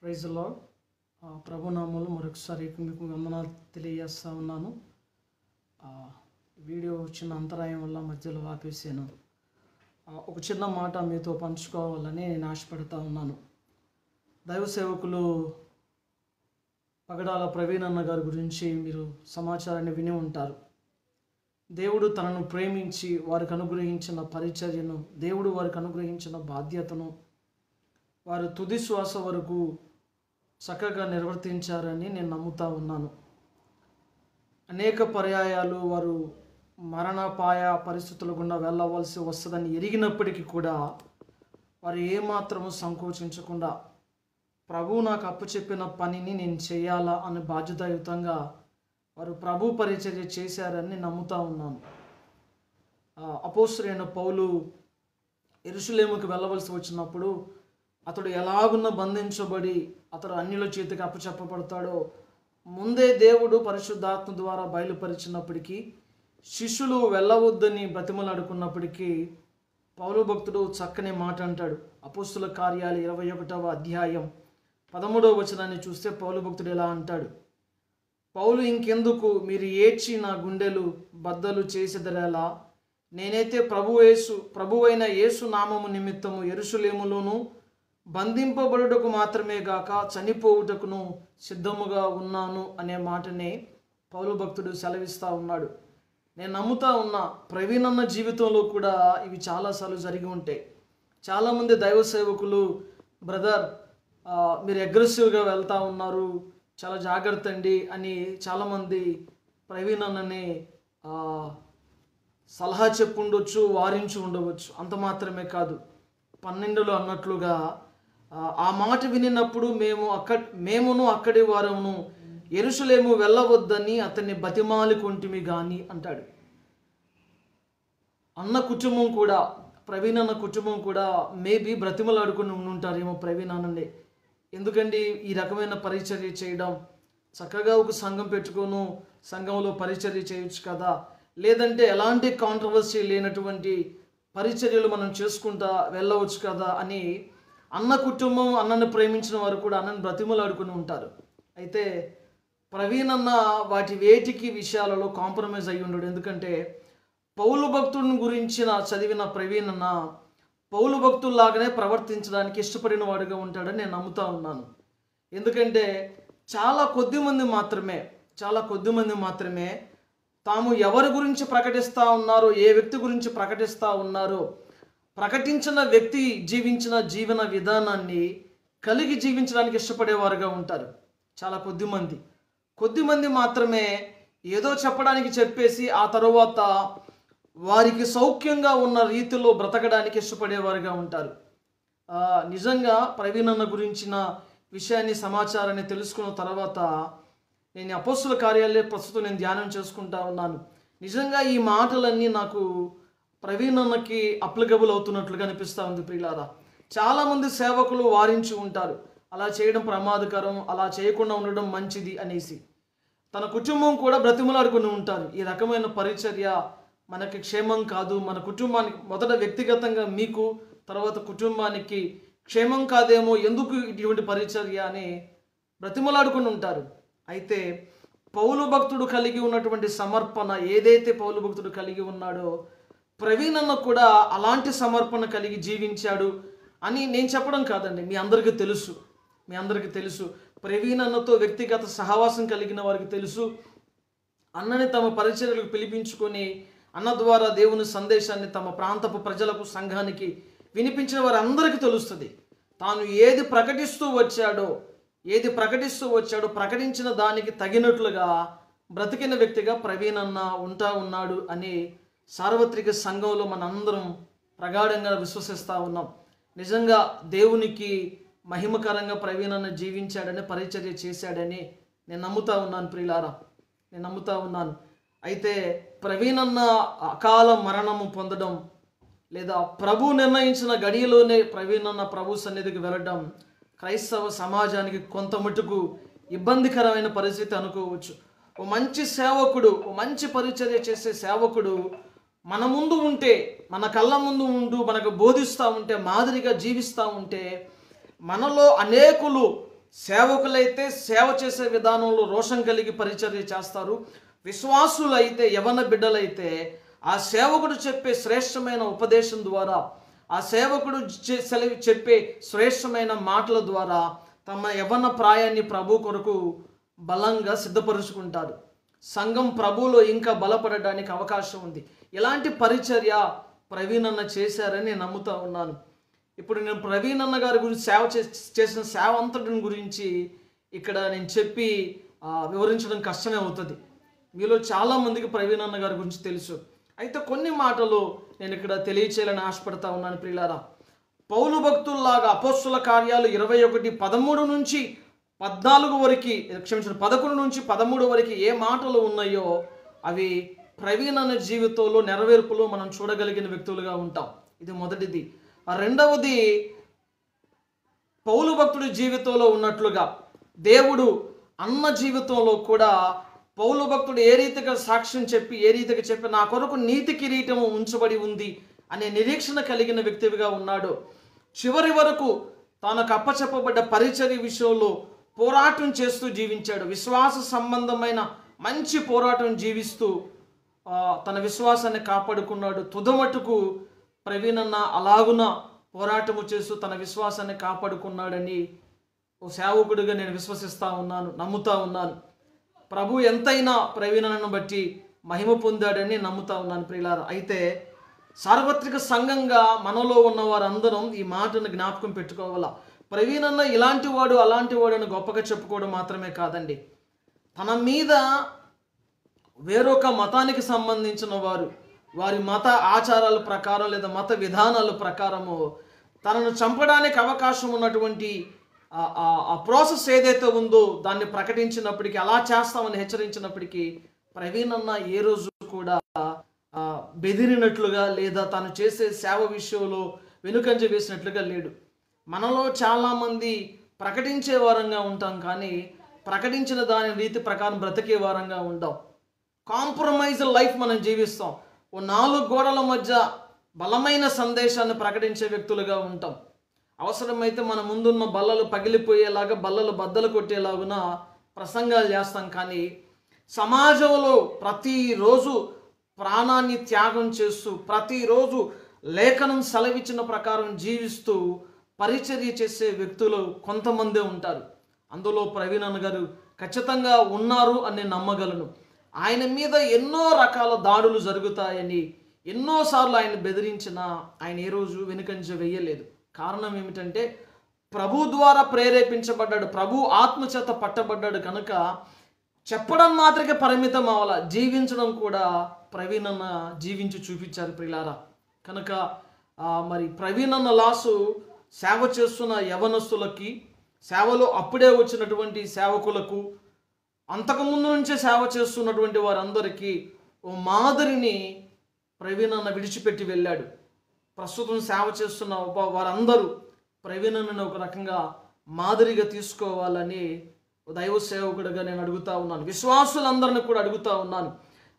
Praise the lord. ప్రభునామములో మరొకసారి మీకు వందనాలు తెలియజేస్తా ఉన్నాను. వీడియో చిన్న అంతరాయం వల్ల మధ్యలో ఆపేసాను. ఒక చిన్న మాట మీతో పంచుకోవాలని నేను ఆశపడతా ఉన్నాను. దైవ సేవకులు పగడాల ప్రవీణ్ అన్న గారి గురించి మీరు సమాచారాన్ని విని ఉంటారు. దేవుడు తనను ప్రేమించి వారికి అనుగ్రహించిన పరిచర్యను, దేవుడు వారికి అనుగ్రహించిన బాధ్యతను వారు తుది శ్వాస వరకు చక్కగా నిర్వర్తించారని నేను నమ్ముతా ఉన్నాను. అనేక పర్యాయాలు వారు మరణాపాయ పరిస్థితుల గుండా వెళ్ళవలసి వస్తుందని ఎరిగినప్పటికీ కూడా వారు ఏమాత్రము సంకోచించకుండా ప్రభువు నాకు అప్పచెప్పిన పనిని నేను చేయాలా అనే బాధ్యతాయుతంగా వారు ప్రభు పరిచర్య చేశారని నమ్ముతా ఉన్నాను. అపోస్తలుడైన పౌలు యెరూషలేముకు వెళ్ళవలసి వచ్చినప్పుడు అతడు ఎలాగున్న బంధించబడి అతడు అన్యుల చేతికి అప్పచెప్పబడతాడో ముందే దేవుడు పరిశుద్ధాత్మ ద్వారా బయలుపరిచినప్పటికీ, శిష్యులు వెళ్ళవద్దని బ్రతిమలాడుకున్నప్పటికీ పౌలు భక్తుడు చక్కని మాట అంటాడు. అపోస్తలుల కార్యాలు 21వ అధ్యాయం 13వ వచనాన్ని చూస్తే పౌలు భక్తుడు ఎలా అంటాడు: పౌలు ఇంకెందుకు మీరు ఏడ్చి నా గుండెలు బద్దలు చేసెదరేలా, నేనైతే ప్రభువైన యేసు నామము నిమిత్తము యెరూషలేములోను బంధింపబడుటకు మాత్రమే గాక చనిపోవుటకును సిద్ధముగా ఉన్నాను అనే మాటనే పౌలు భక్తుడు సెలవిస్తూ ఉన్నాడు. నేను నమ్ముతా ఉన్నా ప్రవీణ్ అన్న జీవితంలో కూడా ఇవి చాలాసార్లు జరిగి ఉంటాయి. చాలామంది దైవ సేవకులు, బ్రదర్ మీరు అగ్రెసివ్గా వెళ్తూ ఉన్నారు, చాలా జాగ్రత్త అండి అని చాలామంది ప్రవీణ్ అన్నని సలహా చెప్పుండొచ్చు, వారించి ఉండవచ్చు. అంత మాత్రమే కాదు, 12లో అన్నట్లుగా ఆ మాట వినినప్పుడు మేమును అక్కడి వారమును యెరూషలేము వెళ్ళవద్దని అతన్ని బతిమాలుకొంటిమి గాని అంటాడు. అన్న కుటుంబం కూడా, ప్రవీణ్ అన్న కుటుంబం కూడా మేబీ బ్రతిమలాడుకుని ఉంటారేమో ప్రవీణ్ అన్నని. ఎందుకండి ఈ రకమైన పరిచర్య చేయడం? చక్కగా ఒక సంఘం పెట్టుకోను సంఘంలో పరిచర్య చేయొచ్చు కదా, లేదంటే ఎలాంటి కాంట్రవర్సీ లేనటువంటి పరిచర్యలు మనం చేసుకుంటా వెళ్ళవచ్చు కదా అని అన్న కుటుంబం, అన్నను ప్రేమించిన వారు కూడా అన్నను బ్రతిమలాడుకుని ఉంటారు. అయితే ప్రవీణ్ అన్న వాటి వేటికి విషయాలలో కాంప్రమైజ్ అయ్యి ఉండడు. ఎందుకంటే పౌలు భక్తుడిని గురించిన చదివిన ప్రవీణ్ అన్న పౌలు భక్తుల్లాగానే ప్రవర్తించడానికి ఇష్టపడిన వాడుగా ఉంటాడని నేను నమ్ముతా ఉన్నాను. ఎందుకంటే చాలా కొద్ది మంది మాత్రమే తాము ఎవరి గురించి ప్రకటిస్తూ ఉన్నారో, ఏ వ్యక్తి గురించి ప్రకటిస్తూ ఉన్నారో, ప్రకటించిన వ్యక్తి జీవించిన జీవన విధానాన్ని కలిగి జీవించడానికి ఇష్టపడేవారుగా ఉంటారు. చాలా కొద్ది మంది మాత్రమే ఏదో చెప్పడానికి చెప్పేసి ఆ తరువాత వారికి సౌఖ్యంగా ఉన్న రీతిలో బ్రతకడానికి ఇష్టపడేవారుగా ఉంటారు. నిజంగా ప్రవీణ్ అన్న గురించిన విషయాన్ని, సమాచారాన్ని తెలుసుకున్న తర్వాత నేను అపోస్తలుల కార్యాలయ ప్రస్తుతం నేను ధ్యానం చేసుకుంటా ఉన్నాను. నిజంగా ఈ మాటలన్నీ నాకు ప్రవీణ్ అన్నకి అప్లికబుల్ అవుతున్నట్లుగా అనిపిస్తూ ఉంది. ప్రియులారా, చాలామంది సేవకులు వారించి ఉంటారు, అలా చేయడం ప్రమాదకరం, అలా చేయకుండా ఉండడం మంచిది అనేసి. తన కుటుంబం కూడా బ్రతిమలాడుకుని ఉంటారు. ఈ రకమైన పరిచర్య మనకి క్షేమం కాదు, మన కుటుంబానికి, మొదట వ్యక్తిగతంగా మీకు, తర్వాత కుటుంబానికి క్షేమం కాదేమో, ఎందుకు ఇటువంటి పరిచర్య అని బ్రతిమలాడుకుని ఉంటారు. అయితే పౌలు భక్తుడు కలిగి ఉన్నటువంటి సమర్పణ ఏదైతే పౌలు భక్తుడు కలిగి ఉన్నాడో, ప్రవీణ్ అన్న కూడా అలాంటి సమర్పణ కలిగి జీవించాడు అని నేను చెప్పడం కాదండి, మీ అందరికీ తెలుసు. ప్రవీణ్ అన్నతో వ్యక్తిగత సహవాసం కలిగిన వారికి తెలుసు. అన్నని తమ పరిచర్యలకు పిలిపించుకొని అన్న ద్వారా దేవుని సందేశాన్ని తమ ప్రాంతపు ప్రజలకు, సంఘానికి వినిపించిన వారందరికీ తెలుస్తుంది. తాను ఏది ప్రకటిస్తూ వచ్చాడో ప్రకటించిన దానికి తగినట్లుగా బ్రతికిన వ్యక్తిగా ప్రవీణ్ అన్న ఉన్నాడు అని సార్వత్రిక సంఘంలో మనందరం ప్రగాఢంగా విశ్వసిస్తూ ఉన్నాం. నిజంగా దేవునికి మహిమకరంగా ప్రవీణ్ అన్న జీవించాడని, పరిచర్య చేశాడని నేను నమ్ముతా ఉన్నాను. ప్రియులారా, నేను నమ్ముతా ఉన్నాను. అయితే ప్రవీణ్ అన్న అకాల మరణము పొందడం, లేదా ప్రభు నిర్ణయించిన గడియలోనే ప్రవీణ్ అన్న ప్రభు సన్నిధికి వెళ్ళడం క్రైస్తవ సమాజానికి కొంత మటుకు ఇబ్బందికరమైన పరిస్థితి అనుకోవచ్చు. ఓ మంచి సేవకుడు, ఓ మంచి పరిచర్య చేసే సేవకుడు మన ముందు ఉంటే, మన కళ్ళ ముందు ఉంటూ మనకు బోధిస్తూ ఉంటే, మాదిరిగా జీవిస్తూ ఉంటే మనలో అనేకులు సేవకులైతే సేవ చేసే విధానంలో రోషం కలిగి పరిచర్య చేస్తారు. విశ్వాసులైతే, యవన బిడ్డలైతే ఆ సేవకుడు చెప్పే శ్రేష్టమైన ఉపదేశం ద్వారా, ఆ సేవకుడు చెప్పే శ్రేష్టమైన మాటల ద్వారా తమ యవన ప్రాయాన్ని ప్రభు కొరకు బలంగా సిద్ధపరుచుకుంటారు. సంఘం ప్రభువులో ఇంకా బలపడడానికి అవకాశం ఉంది. ఇలాంటి పరిచర్య ప్రవీణ్ అన్న చేశారని నేను నమ్ముతా ఉన్నాను. ఇప్పుడు నేను ప్రవీణ్ అన్న గారి గురించి చేసిన సేవ అంతటిని గురించి ఇక్కడ నేను చెప్పి వివరించడం కష్టమే అవుతుంది. మీలో చాలామందికి ప్రవీణ్ అన్న గారి గురించి తెలుసు. అయితే కొన్ని మాటలు నేను ఇక్కడ తెలియచేయాలని ఆశపడతా ఉన్నాను ప్రియులారా. పౌలు భక్తుల్లాగా అపోస్తుల కార్యాలు 21:13 నుంచి 14 వరకు, 11 నుంచి 13 వరకు ఏ మాటలు ఉన్నాయో అవి ప్రవీణ్ అన్న జీవితంలో నెరవేర్పులో మనం చూడగలిగిన వ్యక్తులుగా ఉంటాం. ఇది మొదటిది. రెండవది, పౌలు భక్తుడి జీవితంలో ఉన్నట్లుగా దేవుడు అన్న జీవితంలో కూడా పౌలు భక్తుడు ఏ రీతిగా సాక్ష్యం చెప్పి, ఏ రీతిగా చెప్పి నా కొరకు నీతి కిరీటము ఉంచబడి ఉంది అనే నిరీక్షణ కలిగిన వ్యక్తిగా ఉన్నాడు. చివరి వరకు తనకు అప్పచెప్పబడ్డ పరిచర్య విషయంలో పోరాటం చేస్తూ జీవించాడు. విశ్వాస సంబంధమైన మంచి పోరాటం జీవిస్తూ తన విశ్వాసాన్ని కాపాడుకున్నాడు. తుదమటుకు ప్రవీణ్ అన్న అలాగున పోరాటము చేస్తూ తన విశ్వాసాన్ని కాపాడుకున్నాడని ఓ సేవకుడిగా నేను విశ్వసిస్తూ ఉన్నాను, నమ్ముతా ఉన్నాను. ప్రభు ఎంతైనా ప్రవీణ్ అన్నను బట్టి మహిమ పొందాడని నమ్ముతా ఉన్నాను ప్రియులారా. అయితే సార్వత్రిక సంఘంగా మనలో ఉన్న వారందరం ఈ మాటను జ్ఞాపకం పెట్టుకోవాలా. ప్రవీణ్ అన్న ఇలాంటి వాడు అలాంటి వాడు అని గొప్పగా చెప్పుకోవడం మాత్రమే కాదండి, తన మీద వేరొక మతానికి సంబంధించిన వారు వారి మత ఆచారాల ప్రకారం లేదా మత విధానాల ప్రకారము తనను చంపడానికి అవకాశం ఉన్నటువంటి ఆ ప్రాసెస్ ఏదైతే ఉందో దాన్ని ప్రకటించినప్పటికీ, అలా చేస్తామని హెచ్చరించినప్పటికీ ప్రవీణ్ అన్న ఏ రోజు కూడా బెదిరినట్లుగా లేదా తను చేసే సేవ విషయంలో వెనుకంజ వేసినట్లుగా లేడు. మనలో చాలామంది ప్రకటించే వారంగా ఉంటాం, కానీ ప్రకటించిన దాని రీతి ప్రకారం బ్రతికే వారంగా ఉంటాం. కాంప్రమైజ్ లైఫ్ మనం జీవిస్తాం. ఓ 4 గోడల మధ్య బలమైన సందేశాన్ని ప్రకటించే వ్యక్తులుగా ఉంటాం. అవసరమైతే మన ముందున్న బల్లలు పగిలిపోయేలాగా, బల్లలు బద్దలు కొట్టేలాగున ప్రసంగాలు చేస్తాం. కానీ సమాజంలో ప్రతిరోజు ప్రాణాన్ని త్యాగం చేస్తూ, ప్రతిరోజు లేఖనం సెలవిచ్చిన ప్రకారం జీవిస్తూ పరిచర్య చేసే వ్యక్తులు కొంతమందే ఉంటారు. అందులో ప్రవీణ్ అన్న గారు ఖచ్చితంగా ఉన్నారు అని నేను నమ్మగలను. ఆయన మీద ఎన్నో రకాల దాడులు జరుగుతాయని ఎన్నోసార్లు ఆయన బెదిరించినా ఆయన ఏ రోజు వెనుకంజ వేయలేదు. కారణం ఏమిటంటే ప్రభు ద్వారా ప్రేరేపించబడ్డాడు, ప్రభు ఆత్మచేత పట్టబడ్డాడు కనుక చెప్పడం మాత్రమే పరిమితం అవ్వాల, జీవించడం కూడా ప్రవీణ్ అన్న జీవించి చూపించారు ప్రియులారా. కనుక మరి ప్రవీణ్ అన్న లాసు సేవ చేస్తున్న యవనస్తులకి, సేవలో అప్పుడే వచ్చినటువంటి సేవకులకు, అంతకుముందు నుంచే సేవ చేస్తున్నటువంటి వారందరికీ ఓ మాదిరిని ప్రవీణ్ అన్న విడిచిపెట్టి వెళ్ళాడు. ప్రస్తుతం సేవ చేస్తున్న వారందరూ ప్రవీణ్ అన్నను ఒక రకంగా మాదిరిగా తీసుకోవాలని దైవ సేవకుడిగా నేను అడుగుతా ఉన్నాను. విశ్వాసులందరిని కూడా అడుగుతా ఉన్నాను,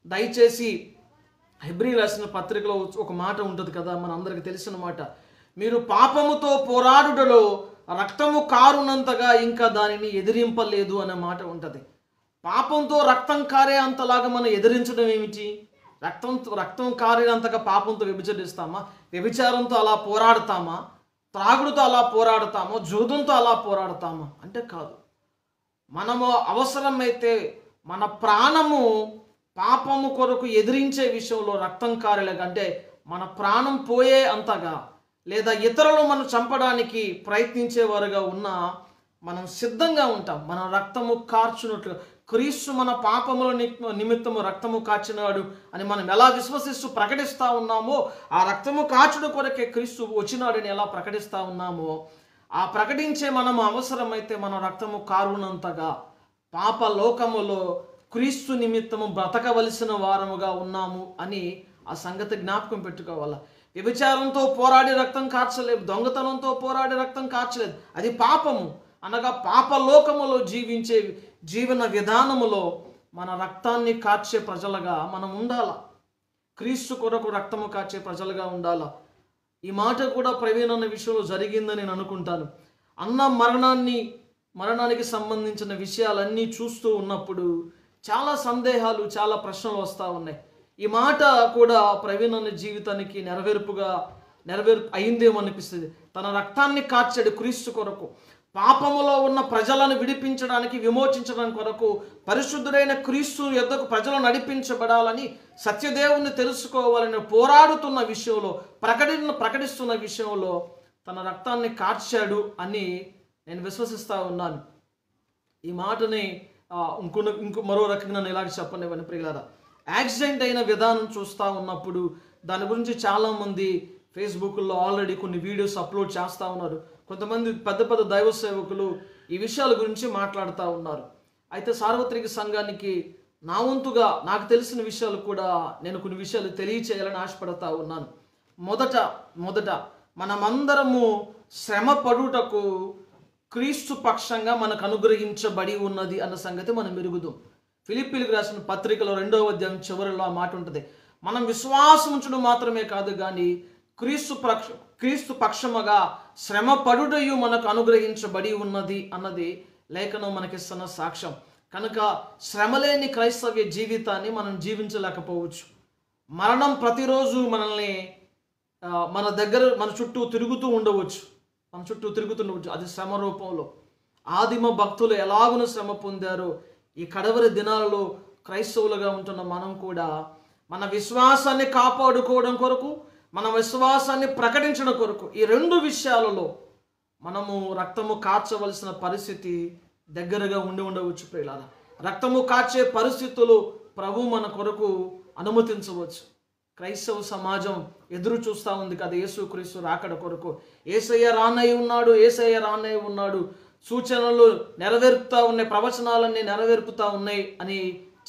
దయచేసి హెబ్రీ రాసిన పత్రికలో ఒక మాట ఉంటుంది కదా, మన అందరికి తెలిసిన మాట, మీరు పాపముతో పోరాడుటలో రక్తము కారునంతగా ఇంకా దానిని ఎదిరింపలేదు అనే మాట ఉంటుంది. పాపంతో రక్తం కారే అంతలాగా మనం ఎదిరించడం ఏమిటి? రక్తం కారేంతగా పాపంతో వ్యభిచరిస్తామా? వ్యభిచారంతో అలా పోరాడతామా? త్రాగుడుతో అలా పోరాడతామా? జూదంతో అలా పోరాడతామా? అంటే కాదు. మనము అవసరమైతే మన ప్రాణము పాపము కొరకు ఎదిరించే విషయంలో రక్తం కారేలాగా, అంటే మన ప్రాణం పోయే అంతగా లేదా ఇతరులు మనం చంపడానికి ప్రయత్నించేవారుగా ఉన్నా మనం సిద్ధంగా ఉంటాం. మన రక్తము కార్చున్నట్లుగా క్రీస్తు మన పాపముల నిమిత్తము రక్తము కార్చినాడు అని మనం ఎలా విశ్వసిస్తూ ప్రకటిస్తూ ఉన్నామో, ఆ రక్తము కార్చుడు కొరకే క్రీస్తు వచ్చినాడని ఎలా ప్రకటిస్తూ ఉన్నామో, ఆ ప్రకటించే మనము అవసరమైతే మన రక్తము కారునంతగా పాప లోకములో క్రీస్తు నిమిత్తము బ్రతకవలసిన వారముగా ఉన్నాము అని ఆ సంగతి జ్ఞాపకం పెట్టుకోవాలి. వ్యభిచారంతో పోరాడి రక్తం కార్చలేదు, దొంగతనంతో పోరాడి రక్తం కార్చలేదు, అది పాపము. అనగా పాపలోకములో జీవించే జీవన విధానములో మన రక్తాన్ని కార్చే ప్రజలుగా మనం ఉండాల. క్రీస్తు కొరకు రక్తము కార్చే ప్రజలుగా ఉండాల. ఈ మాట కూడా ప్రవీణ్ అన్న విషయంలో జరిగిందని నేను అనుకుంటాను. అన్న మరణాన్ని మరణానికి సంబంధించిన విషయాలన్నీ చూస్తూ ఉన్నప్పుడు చాలా సందేహాలు, చాలా ప్రశ్నలు వస్తూ ఉన్నాయి. ఈ మాట కూడా ప్రవీణ్ అనే జీవితానికి నెరవేర్పు అయిందేమో అనిపిస్తుంది. తన రక్తాన్ని కార్చాడు క్రీస్తు కొరకు, పాపములో ఉన్న ప్రజలను విడిపించడానికి, విమోచించడానికి కొరకు, పరిశుద్ధుడైన క్రీస్తు యొద్దకు ప్రజలు నడిపించబడాలని, సత్యదేవుని తెలుసుకోవాలని పోరాడుతున్న విషయంలో, ప్రకటిస్తున్న విషయంలో తన రక్తాన్ని కార్చాడు అని నేను విశ్వసిస్తూ ఉన్నాను. ఈ మాటని మరో రకంగా నన్ను ఇలాగ చెప్పనివ్వని ప్రియులారా, యాక్సిడెంట్ అయిన విధానం చూస్తూ ఉన్నప్పుడు దాని గురించి చాలామంది ఫేస్బుక్లో ఆల్రెడీ కొన్ని వీడియోస్ అప్లోడ్ చేస్తూ ఉన్నారు. కొంతమంది పెద్ద పెద్ద దైవ సేవకులు ఈ విషయాల గురించి మాట్లాడుతూ ఉన్నారు. అయితే సార్వత్రిక సంఘానికి నా వంతుగా నాకు తెలిసిన విషయాలు కూడా నేను కొన్ని విషయాలు తెలియచేయాలని ఆశపడతా ఉన్నాను. మొదట మనమందరము శ్రమ పడుటకు క్రీస్తు పక్షంగా మనకు అనుగ్రహించబడి ఉన్నది అన్న సంగతి మనం ఎరుగుదాం. ఫిలిప్పీలకు రాసిన పత్రికలో 2వ అధ్యాయం చివరిలో ఆ మాట ఉంటుంది. మనం విశ్వాసం ఉంచడం మాత్రమే కాదు కానీ క్రీస్తు పక్షముగా శ్రమ పడుటయు మనకు అనుగ్రహించబడి ఉన్నది అన్నది లేఖనం మనకిస్తున్న సాక్ష్యం. కనుక శ్రమలేని క్రైస్తవ్య జీవితాన్ని మనం జీవించలేకపోవచ్చు. మరణం ప్రతిరోజు మనల్ని మన చుట్టూ తిరుగుతూ ఉండవచ్చు. అది శ్రమ రూపంలో. ఆదిమ భక్తులు ఎలాగున శ్రమ పొందారో ఈ కడవరి దినాలలో క్రైస్తవులుగా ఉంటున్న మనం కూడా మన విశ్వాసాన్ని కాపాడుకోవడం కొరకు, మన విశ్వాసాన్ని ప్రకటించడం కొరకు ఈ 2 విషయాలలో మనము రక్తము కార్చవలసిన పరిస్థితి దగ్గరగా ఉండవచ్చు ప్రియులారా. రక్తము కార్చే పరిస్థితులు ప్రభు మన కొరకు అనుమతించవచ్చు. క్రైస్తవ సమాజం ఎదురు చూస్తూ ఉంది కదా యేసుక్రీస్తు రాకడ కొరకు. యేసయ్య రానై ఉన్నాడు, సూచనలు నెరవేరుతూ ఉన్నాయి, ప్రవచనాలన్నీ నెరవేరుపుతూ ఉన్నాయి అని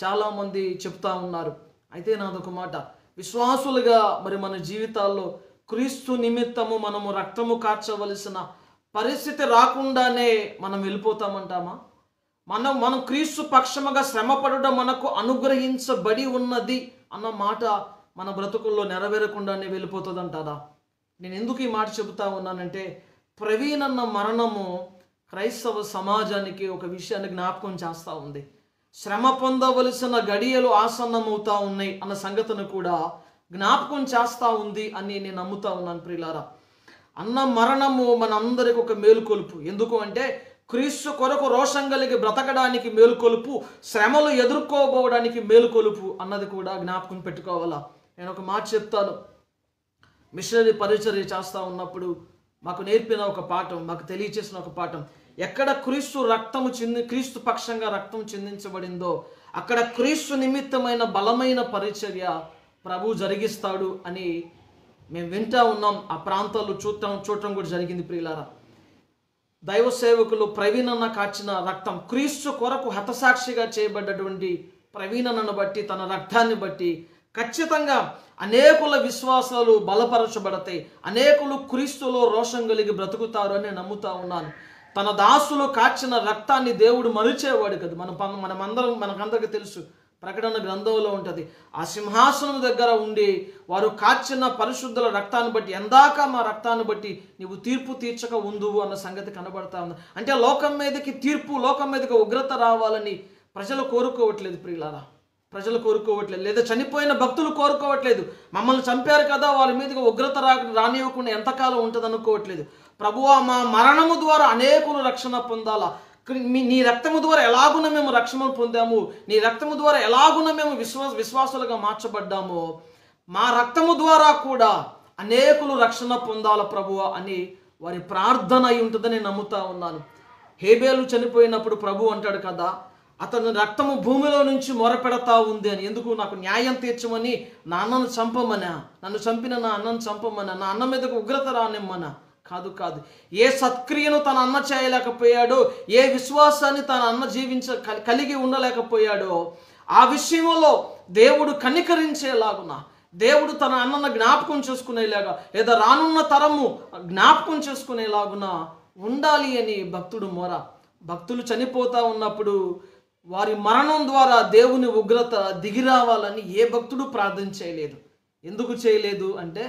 చాలామంది చెప్తా ఉన్నారు. అయితే నాదొక మాట, విశ్వాసులుగా మరి మన జీవితాల్లో క్రీస్తు నిమిత్తము మనము రక్తము కార్చవలసిన పరిస్థితి రాకుండానే మనం వెళ్ళిపోతామంటామా? మనం క్రీస్తు పక్షముగా శ్రమపడడం మనకు అనుగ్రహించబడి ఉన్నది అన్న మాట మన బ్రతుకుల్లో నెరవేరకుండానే వెళ్ళిపోతుంది అంటారా? నేను ఎందుకు ఈ మాట చెబుతా ఉన్నానంటే, ప్రవీణ్ అన్న మరణము క్రైస్తవ సమాజానికి ఒక విషయాన్ని జ్ఞాపకం చేస్తూ ఉంది. శ్రమ పొందవలసిన గడియలు ఆసన్నమవుతా ఉన్నాయి అన్న సంగతిని కూడా జ్ఞాపకం చేస్తూ ఉంది అని నేను నమ్ముతా ఉన్నాను ప్రియులారా. అన్న మరణము మనందరికి ఒక మేలుకొలుపు. ఎందుకు అంటే క్రీస్తు కొరకు రోషం కలిగి బ్రతకడానికి మేలుకొలుపు, శ్రమలు ఎదుర్కోబోవడానికి మేలుకొలుపు అన్నది కూడా జ్ఞాపకం పెట్టుకోవాలా. నేను ఒక మాట చెప్తాను. మిషనరీ పరిచర్య చేస్తూ ఉన్నప్పుడు మాకు నేర్పిన ఒక పాఠం, మాకు తెలియచేసిన ఒక పాఠం, ఎక్కడ క్రీస్తు పక్షంగా రక్తం చిందించబడిందో అక్కడ క్రీస్తు నిమిత్తమైన బలమైన పరిచర్య ప్రభు జరిగిస్తాడు అని మేము వింటా ఉన్నాం. ఆ ప్రాంతాల్లో చూడటం కూడా జరిగింది ప్రియులారా. దైవ సేవకులు ప్రవీణ్ అన్న కార్చిన రక్తం, క్రీస్తు కొరకు హతసాక్షిగా చేయబడ్డటువంటి ప్రవీణ్ అన్నను బట్టి, తన రక్తాన్ని బట్టి ఖచ్చితంగా అనేకుల విశ్వాసాలు బలపరచబడతాయి, అనేకులు క్రీస్తులో రోషం కలిగి బ్రతుకుతారు అని నమ్ముతా ఉన్నాను. తన దాసులు కార్చిన రక్తాన్ని దేవుడు మరిచేవాడు కదా. మనకందరికీ తెలుసు, ప్రకటన గ్రంథంలో ఉంటుంది. ఆ సింహాసనం దగ్గర ఉండి వారు కార్చిన పరిశుద్ధుల రక్తాన్ని బట్టి, ఎందాక మా రక్తాన్ని బట్టి నీవు తీర్పు తీర్చక ఉందువు అన్న సంగతి కనబడతా ఉంది. అంటే లోకం మీదకి తీర్పు, లోకం మీదకి ఉగ్రత రావాలని ప్రజలు కోరుకోవట్లేదు ప్రియులారా. ప్రజలు కోరుకోవట్లేదు, లేదా చనిపోయిన భక్తులు కోరుకోవట్లేదు. మమ్మల్ని చంపారు కదా, వాళ్ళ మీదకి ఉగ్రత రానివ్వకుండా ఎంతకాలం ఉంటుంది అనుకోవట్లేదు. ప్రభువా, మా మరణము ద్వారా అనేకులు రక్షణ పొందాలా, నీ రక్తము ద్వారా ఎలాగున మేము రక్షణ పొందాము, నీ రక్తము ద్వారా ఎలాగున మేము విశ్వాసులుగా మార్చబడ్డాము, మా రక్తము ద్వారా కూడా అనేకులు రక్షణ పొందాల ప్రభువా అని వారి ప్రార్థన అయి ఉంటుందని నమ్ముతా ఉన్నాను. హేబేలు చనిపోయినప్పుడు ప్రభు అంటాడు కదా, అతని రక్తము భూమిలో నుంచి మొరపెడతా ఉంది అని. ఎందుకు? నాకు న్యాయం తీర్చమని నా అన్నను చంపమనా, నన్ను చంపిన నా అన్నను చంపమనా, నా అన్న మీదకు ఉగ్రత రానిమ్మనా? కాదు. ఏ సత్క్రియను తన అన్న చేయలేకపోయాడో, ఏ విశ్వాసాన్ని తన అన్న కలిగి ఉండలేకపోయాడో ఆ విషయంలో దేవుడు కనికరించేలాగున, దేవుడు తన అన్నను జ్ఞాపకం చేసుకునేలాగా, లేదా రానున్న తరము జ్ఞాపకం చేసుకునేలాగున ఉండాలి అని భక్తుడు మొర. భక్తులు చనిపోతా ఉన్నప్పుడు వారి మరణం ద్వారా దేవుని ఉగ్రత దిగిరావాలని ఏ భక్తుడు ప్రార్థన చేయలేదు. ఎందుకు చేయలేదు అంటే,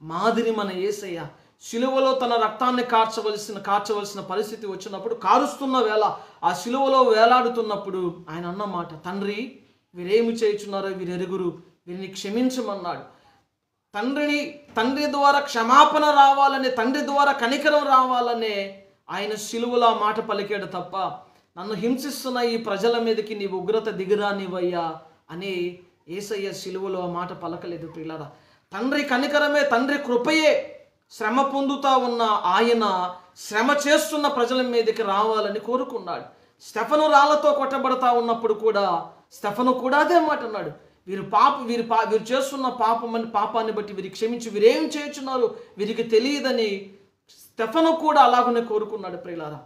మాదిరి మన యేసయ్య శిలువలో తన రక్తాన్ని కార్చవలసిన పరిస్థితి వచ్చినప్పుడు, కారుస్తున్న వేళ ఆ శిలువలో వేలాడుతున్నప్పుడు ఆయన అన్న మాట, తండ్రి వీరేమి చేయుచున్నారో వీరెరుగురు, వీరిని క్షమించమన్నాడు. తండ్రి ద్వారా క్షమాపణ రావాలనే, తండ్రి ద్వారా కనికరం రావాలనే ఆయన శిలువలో ఆ మాట పలికాడు తప్ప, నన్ను హింసిస్తున్న ఈ ప్రజల మీదకి నీ ఉగ్రత దిగిరానివయ్యా అని యేసయ్య శిలువలో ఆ మాట పలకలేదు ప్రియులారా. తండ్రి కనికరమే, తండ్రి కృపయే శ్రమ పొందుతా ఉన్న ఆయన శ్రమ చేస్తున్న ప్రజల మీదకి రావాలని కోరుకున్నాడు. స్టెఫను రాళ్లతో కొట్టబడతా ఉన్నప్పుడు కూడా స్టెఫను కూడా అదే మాట అన్నాడు, వీరు చేస్తున్న పాపాన్ని బట్టి వీరు క్షమించి, వీరేం చేయుచున్నారు వీరికి తెలియదని స్టెఫను కూడా అలాగనే కోరుకున్నాడు ప్రియులారా.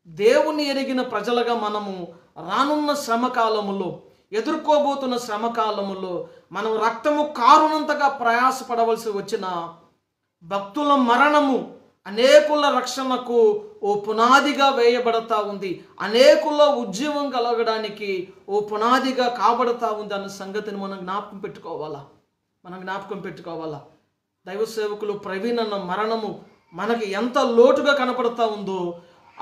దేవుని ఎరిగిన ప్రజలుగా మనము రానున్న శ్రమకాలములో, ఎదుర్కోబోతున్న శ్రమకాలములో మనం రక్తము కారునంతగా ప్రయాసపడవలసి వచ్చిన భక్తుల మరణము అనేకుల రక్షణకు ఓ పునాదిగా వేయబడతా ఉంది, అనేకుల ఉద్యమం కలగడానికి ఓ పునాదిగా కాబడతా ఉంది అన్న సంగతిని మనం జ్ఞాపకం పెట్టుకోవాలా. దైవ సేవకులు ప్రవీణ్ అన్న మరణము మనకి ఎంత లోటుగా కనపడతా ఉందో,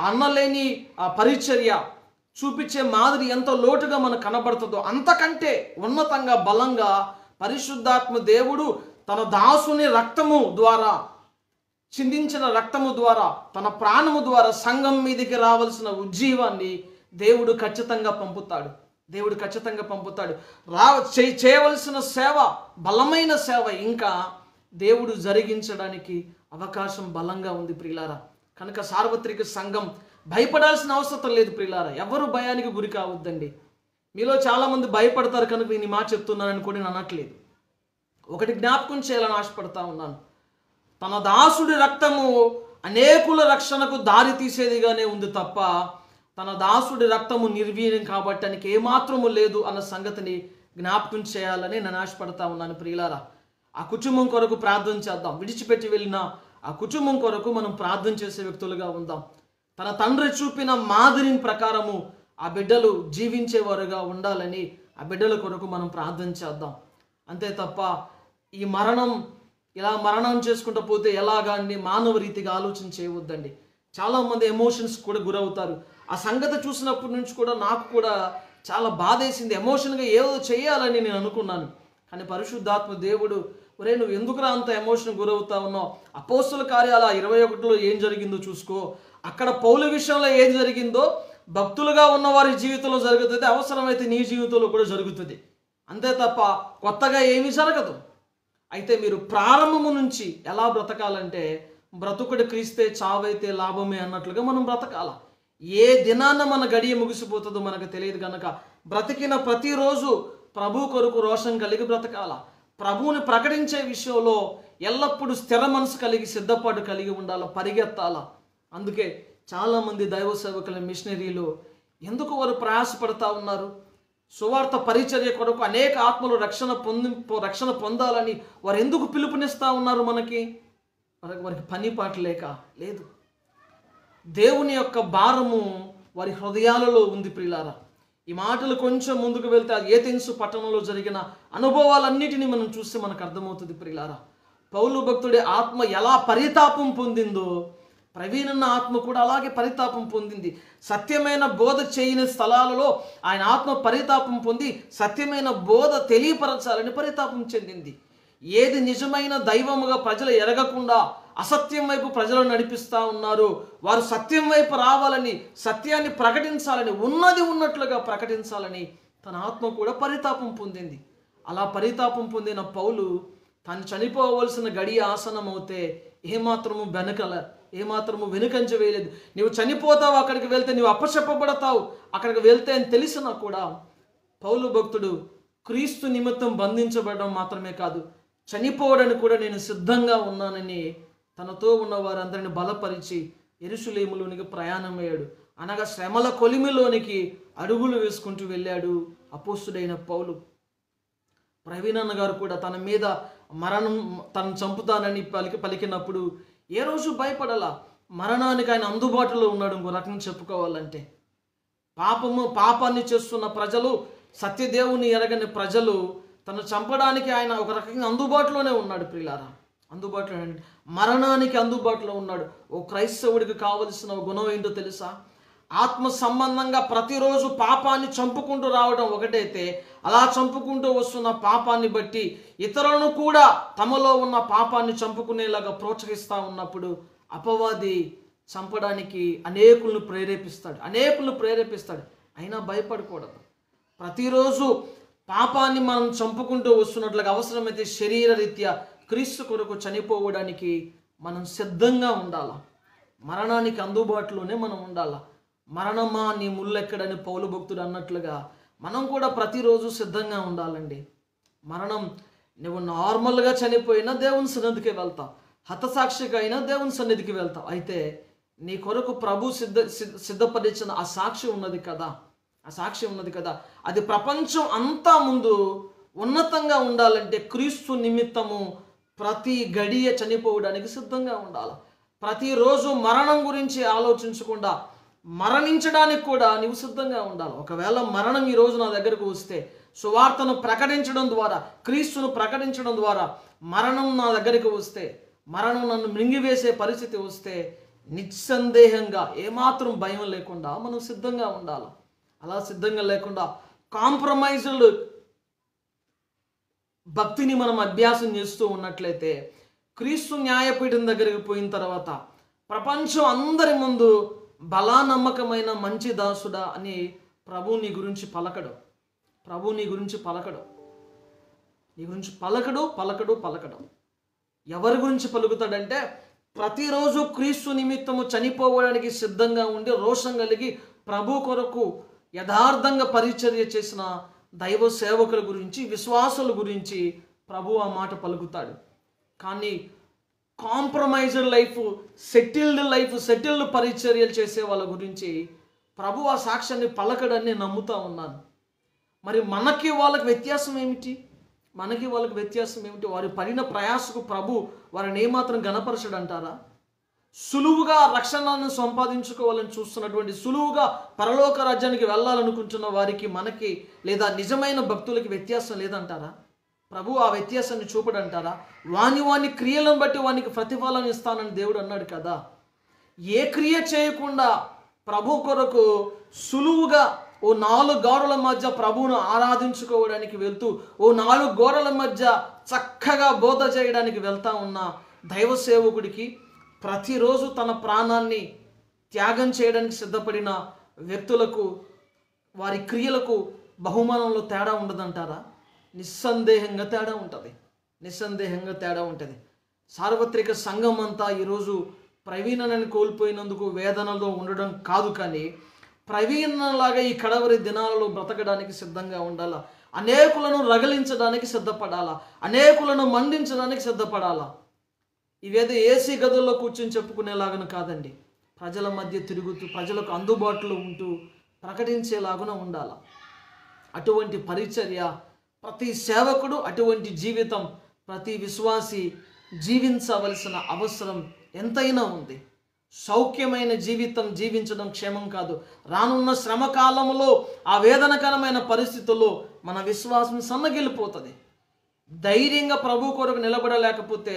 అన్నలేని ఆ పరిచర్య చూపించే మాదిరి ఎంత లోటుగా మనకు కనబడుతుందో, అంతకంటే ఉన్నతంగా బలంగా పరిశుద్ధాత్మ దేవుడు తన దాసుని రక్తము ద్వారా, చిందించిన రక్తము ద్వారా, తన ప్రాణము ద్వారా సంఘం మీదకి రావాల్సిన ఉజ్జీవాన్ని దేవుడు ఖచ్చితంగా పంపుతాడు. చేయవలసిన సేవ, బలమైన సేవ ఇంకా దేవుడు జరిగించడానికి అవకాశం బలంగా ఉంది ప్రియులారా. కనుక సార్వత్రిక సంఘం భయపడాల్సిన అవసరం లేదు ప్రియులారా. ఎవరు భయానికి గురి కావద్దండి. మీలో చాలామంది భయపడతారు కనుక నేను ఈ మాట చెప్తున్నానని కూడా నేను అనట్లేదు. ఒకటి జ్ఞాపకం చేయాలని ఆశపడతా ఉన్నాను, తన దాసుడి రక్తము అనేకుల రక్షణకు దారి తీసేదిగానే ఉంది తప్ప తన దాసుడి రక్తము నిర్వీర్యం కాబట్టానికి ఏమాత్రము లేదు అన్న సంగతిని జ్ఞాపకం చేయాలని నేను ఆశపడతా ఉన్నాను ప్రియులారా. ఆ కుటుంబం కొరకు ప్రార్థన చేద్దాం. విడిచిపెట్టి వెళ్ళిన ఆ కుటుంబం కొరకు మనం ప్రార్థన చేసే వ్యక్తులుగా ఉందాం. తన తండ్రి చూపిన మాదిరిని ప్రకారము ఆ బిడ్డలు జీవించేవారుగా ఉండాలని ఆ బిడ్డల కొరకు మనం ప్రార్థన చేద్దాం. అంతే తప్ప ఈ మరణం చేసుకుంటూ పోతే ఎలాగాని మానవ రీతిగా ఆలోచన చేయవద్దండి. చాలామంది ఎమోషన్స్ కూడా గురవుతారు. ఆ సంగతి చూసినప్పటి నుంచి కూడా నాకు కూడా చాలా బాధేసింది. ఎమోషన్గా ఏదో చేయాలని నేను అనుకున్నాను, కానీ పరిశుద్ధాత్మ దేవుడు, ఒరే నువ్వు ఎందుకురా అంత ఎమోషన్ గురవుతా ఉన్నావు, అపోస్తుల కార్యాల 21లో ఏం జరిగిందో చూసుకో, అక్కడ పౌలు విషయంలో ఏం జరిగిందో భక్తులుగా ఉన్న వారి జీవితంలో జరుగుతుంది, అవసరమైతే నీ జీవితంలో కూడా జరుగుతుంది. అంతే తప్ప కొత్తగా ఏమీ జరగదు. అయితే మీరు ప్రారంభము నుంచి ఎలా బ్రతకాలంటే, బ్రతుకుడు క్రీస్తే చావైతే లాభమే అన్నట్లుగా మనం బ్రతకాల. ఏ దినాన మన గడియ ముగిసిపోతుందో మనకు తెలియదు కనుక బ్రతికిన ప్రతిరోజు ప్రభు కొరకు రోషం కలిగి బ్రతకాల. ప్రభువుని ప్రకటించే విషయంలో ఎల్లప్పుడూ స్థిర మనసు కలిగి, సిద్ధపాటు కలిగి ఉండాలి, పరిగెత్తాల. అందుకే చాలామంది దైవ సేవకుల మిషనరీలు ఎందుకు వారు ప్రయాసపడతా ఉన్నారు? సువార్త పరిచర్య కొరకు అనేక ఆత్మలు రక్షణ పొందాలని వారు ఎందుకు పిలుపునిస్తూ ఉన్నారు? వారికి పని పాట లేదు. దేవుని యొక్క భారము వారి హృదయాలలో ఉంది ప్రియులారా. ఈ మాటలు కొంచెం ముందుకు వెళ్తే ఏథెన్సు పట్టణంలో జరిగిన అనుభవాలన్నిటినీ మనం చూస్తే మనకు అర్థమవుతుంది ప్రియులారా. పౌలు భక్తుడి ఆత్మ ఎలా పరితాపం పొందిందో ప్రవీణన్న ఆత్మ కూడా అలాగే పరితాపం పొందింది. సత్యమైన బోధ చేయని స్థలాలలో ఆయన ఆత్మ పరితాపం పొంది సత్యమైన బోధ తెలియపరచాలని పరితాపం చెందింది. ఏది నిజమైన దైవముగా ప్రజలు ఎరగకుండా అసత్యం వైపు ప్రజలను నడిపిస్తూ ఉన్నారు, వారు సత్యం వైపు రావాలని, సత్యాన్ని ప్రకటించాలని, ఉన్నది ఉన్నట్లుగా ప్రకటించాలని తన ఆత్మ కూడా పరితాపం పొందింది. అలా పరితాపం పొందిన పౌలు తాను చనిపోవలసిన గడియ ఆసనం అవుతే ఏమాత్రము వెనుకంజ వేయలేదు. నువ్వు చనిపోతావు, అక్కడికి వెళ్తే నువ్వు అప్పచెప్పబడతావు, అక్కడికి వెళ్తే అని తెలిసినా కూడా పౌలు భక్తుడు క్రీస్తు నిమిత్తం బంధించబడడం మాత్రమే కాదు, చనిపోవడానికి కూడా నేను సిద్ధంగా ఉన్నానని తనతో ఉన్న వారందరిని బలపరిచి యెరూషలేములోనికి ప్రయాణమయ్యాడు. అనగా శ్రమల కొలిమిలోనికి అడుగులు వేసుకుంటూ వెళ్ళాడు అపోస్తుడైన పౌలు. ప్రవీణన్న గారు కూడా తన మీద తను చంపుతానని పలికినప్పుడు ఏ రోజు భయపడాల. మరణానికి ఆయన అందుబాటులో ఉన్నాడు. ఇంకో రకంగా చెప్పుకోవాలంటే పాపాన్ని చేస్తున్న ప్రజలు, సత్యదేవుని ఎరగని ప్రజలు తను చంపడానికి ఆయన ఒక రకంగా అందుబాటులోనే ఉన్నాడు ప్రియులారా. అందుబాటులో ఉన్నాడు. మరణానికి అందుబాటులో ఉన్నాడు. ఓ క్రైస్తవుడికి కావలసిన గుణం ఏంటో తెలుసా? ఆత్మ సంబంధంగా ప్రతిరోజు పాపాన్ని చంపుకుంటూ రావడం ఒకటైతే, అలా చంపుకుంటూ వస్తున్న పాపాన్ని బట్టి ఇతరులను కూడా తమలో ఉన్న పాపాన్ని చంపుకునేలాగా ప్రోత్సహిస్తూ ఉన్నప్పుడు అపవాది చంపడానికి అనేకులను ప్రేరేపిస్తాడు. అయినా భయపడకూడదు. ప్రతిరోజు పాపాన్ని మనం చంపుకుంటూ వస్తున్నట్లుగా అవసరమైతే శరీర రీత్యా క్రీస్తు కొరకు చనిపోవడానికి మనం సిద్ధంగా ఉండాలి. మరణానికి అందుబాటులోనే మనం ఉండాలి. మరణమా నీ ముల్లెక్కడని పౌలు భక్తుడు అన్నట్లుగా మనం కూడా ప్రతిరోజు సిద్ధంగా ఉండాలండి. మరణం, నువ్వు నార్మల్గా చనిపోయినా దేవుని సన్నిధికి వెళ్తావు, హతసాక్షిగా అయినా దేవుని సన్నిధికి వెళ్తావు. అయితే నీ కొరకు ప్రభు సిద్ధపరిచిన ఆ సాక్షి ఉన్నది కదా, అది ప్రపంచం అంతా ముందు ఉన్నతంగా ఉండాలంటే క్రీస్తు నిమిత్తము ప్రతి గడియ చనిపోవడానికి సిద్ధంగా ఉండాలి. ప్రతిరోజు మరణం గురించి ఆలోచించకుండా మరణించడానికి కూడా నీవు సిద్ధంగా ఉండాలి. ఒకవేళ మరణం ఈ రోజు నా దగ్గరకు వస్తే, సువార్తను ప్రకటించడం ద్వారా, క్రీస్తును ప్రకటించడం ద్వారా మరణం నా దగ్గరికి వస్తే, మరణం నన్ను మింగివేసే పరిస్థితి వస్తే, నిస్సందేహంగా ఏమాత్రం భయం లేకుండా మనం సిద్ధంగా ఉండాలి. అలా సిద్ధంగా లేకుండా కాంప్రమైజ్డ్ భక్తిని మనం అభ్యాసం చేస్తూ ఉన్నట్లయితే, క్రీస్తు న్యాయపీఠం దగ్గరికి పోయిన తర్వాత ప్రపంచం అందరి ముందు బలా నమ్మకమైన మంచి దాసుడా అని ప్రభు నీ గురించి పలకడు. నీ గురించి పలకడు. ఎవరి గురించి పలుకుతాడంటే, ప్రతిరోజు క్రీస్తు నిమిత్తము చనిపోవడానికి సిద్ధంగా ఉండి రోషం కలిగి ప్రభు కొరకు యథార్థంగా పరిచర్య చేసిన దైవ సేవకుల గురించి, విశ్వాసుల గురించి ప్రభు ఆ మాట పలుకుతాడు. కానీ కాంప్రమైజ్డ్ లైఫ్, సెటిల్డ్ పరిచర్యలు చేసే వాళ్ళ గురించి ప్రభు ఆ సాక్ష్యాన్ని పలకడని నేను నమ్ముతా ఉన్నాను. మరి మనకి వాళ్ళకి వ్యత్యాసం ఏమిటి? వారి పడిన ప్రయాసకు ప్రభు వారిని ఏమాత్రం గణపరచడంటారా? సులువుగా రక్షణను సంపాదించుకోవాలని చూస్తున్నటువంటి, సులువుగా పరలోక రాజ్యానికి వెళ్ళాలనుకుంటున్న వారికి, మనకి, లేదా నిజమైన భక్తులకి వ్యత్యాసం లేదంటారా? ప్రభు ఆ వ్యత్యాసాన్ని చూపడంటారా? వాని క్రియలను బట్టి వానికి ప్రతిఫలం ఇస్తానని దేవుడు అన్నాడు కదా. ఏ క్రియ చేయకుండా ప్రభు కొరకు సులువుగా ఓ 4 గోడల మధ్య ప్రభువును ఆరాధించుకోవడానికి వెళ్తూ, ఓ 4 గోడల మధ్య చక్కగా బోధ చేయడానికి వెళ్తా ఉన్న దైవ సేవకుడికి, ప్రతిరోజు తన ప్రాణాన్ని త్యాగం చేయడానికి సిద్ధపడిన వ్యక్తులకు, వారి క్రియలకు బహుమానంలో తేడా ఉండదంటారా? నిస్సందేహంగా తేడా ఉంటుంది. సార్వత్రిక సంఘం అంతా ఈరోజు ప్రవీణని కోల్పోయినందుకు వేదనలో ఉండడం కాదు, కానీ ప్రవీణలాగా ఈ కడవరి దినాలలో బ్రతకడానికి సిద్ధంగా ఉండాలా. అనేకులను రగిలించడానికి సిద్ధపడాలా, అనేకులను మండించడానికి సిద్ధపడాలా. ఇవేదో ఏసీ గదుల్లో కూర్చొని చెప్పుకునేలాగను కాదండి. ప్రజల మధ్య తిరుగుతూ, ప్రజలకు అందుబాటులో ఉంటూ ప్రకటించేలాగున ఉండాలి. అటువంటి పరిచర్య ప్రతి సేవకుడు, అటువంటి జీవితం ప్రతి విశ్వాసి జీవించవలసిన అవసరం ఎంతైనా ఉంది. సౌఖ్యమైన జీవితం జీవించడం క్షేమం కాదు. రానున్న శ్రమ కాలంలో, ఆ వేదనకరమైన పరిస్థితుల్లో మన విశ్వాసం సన్నగిల్లిపోతుంది. ధైర్యంగా ప్రభు కొరకు నిలబడలేకపోతే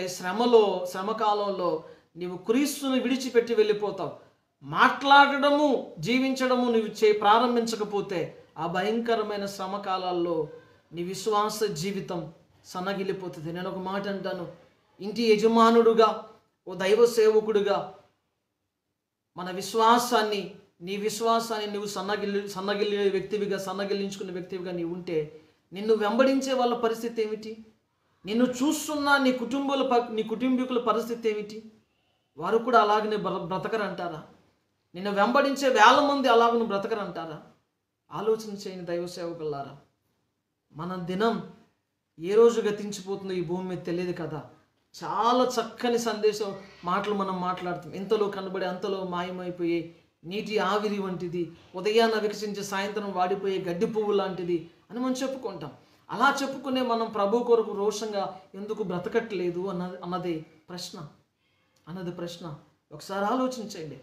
శ్రమకాలంలో నీవు క్రీస్తుని విడిచిపెట్టి వెళ్ళిపోతావు. మాట్లాడడము, జీవించడము నువ్వు ప్రారంభించకపోతే ఆ భయంకరమైన శ్రమకాలాల్లో నీ విశ్వాస జీవితం సన్నగిల్లిపోతుంది. నేను ఒక మాట అంటాను, ఇంటి యజమానుడుగా, ఓ దైవ సేవకుడుగా మన విశ్వాసాన్ని, నీ విశ్వాసాన్ని నువ్వు సన్నగిల్లించుకునే వ్యక్తివిగా నీవు ఉంటే, నిన్ను వెంబడించే వాళ్ళ పరిస్థితి ఏమిటి? నిన్ను చూస్తున్న నీ కుటుంబీకుల పరిస్థితి ఏమిటి? వారు కూడా అలాగనే బ్రతకరంటారా? నిన్ను వెంబడించే 1000 మంది అలాగను బ్రతకరంటారా? ఆలోచన చేయని దైవ సేవకులారా, మన దినం ఏ రోజు గతించిపోతుందో ఈ భూమి మీద తెలియదు కదా. చాలా చక్కని మాటలు మనం మాట్లాడుతాం. ఇంతలో కనబడి అంతలో మాయమైపోయే నీటి ఆవిరి వంటిది, ఉదయాన్న వికసించే సాయంత్రం వాడిపోయే గడ్డి పువ్వు లాంటిది అని మనం చెప్పుకుంటాం. అలా చెప్పుకునే మనం ప్రభు కొరకు రోషంగా ఎందుకు బ్రతకట్లేదు అన్నది ప్రశ్న. ఒకసారి ఆలోచించండి.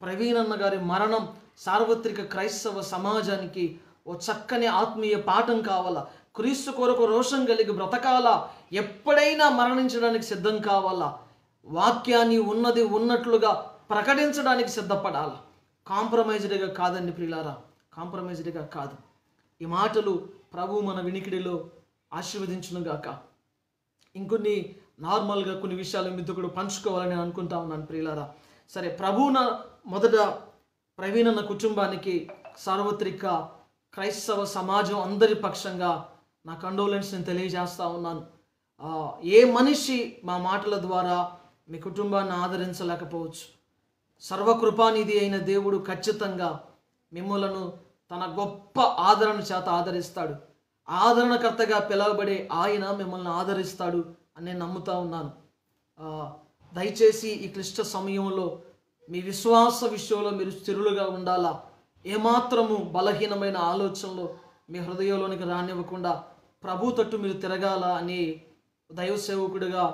ప్రవీణన్న గారి మరణం సార్వత్రిక క్రైస్తవ సమాజానికి ఓ చక్కని ఆత్మీయ పాఠం కావాలా. క్రీస్తు కొరకు రోషం కలిగి బ్రతకాలా, ఎప్పుడైనా మరణించడానికి సిద్ధం కావాలా, వాక్యాన్ని ఉన్నది ఉన్నట్లుగా ప్రకటించడానికి సిద్ధపడాలా. కాంప్రమైజ్డ్గా కాదండి ప్రియులారా, కాంప్రమైజ్డ్గా కాదు. ఈ మాటలు ప్రభు మన వినికిడిలో ఆశీర్వదించునుగాక. ఇంకొన్ని నార్మల్గా కొన్ని విషయాలు మీతో కూడా పంచుకోవాలని నేను అనుకుంటా ఉన్నాను ప్రియులారా. సరే, మొదట ప్రవీణన్న కుటుంబానికి సార్వత్రిక క్రైస్తవ సమాజం అందరి పక్షంగా నా కండోలెన్స్ నేను తెలియజేస్తూ ఉన్నాను. ఏ మనిషి మా మాటల ద్వారా మీ కుటుంబాన్ని ఆదరించలేకపోవచ్చు. సర్వకృపానిధి అయిన దేవుడు ఖచ్చితంగా మిమ్మలను తన గొప్ప ఆదరణ చేత ఆదరిస్తాడు. ఆదరణకర్తగా పిలువబడే ఆయన మిమ్మల్ని ఆదరిస్తాడు అని నేను నమ్ముతా ఉన్నాను. దయచేసి ఈ క్లిష్ట సమయంలో మీ విశ్వాస విషయంలో మీరు స్థిరులుగా ఉండాలా. ఏమాత్రము బలహీనమైన ఆలోచనలు మీ హృదయంలోనికి రానివ్వకుండా ప్రభు తట్టు మీరు తిరగాల అని దైవ సేవకుడిగా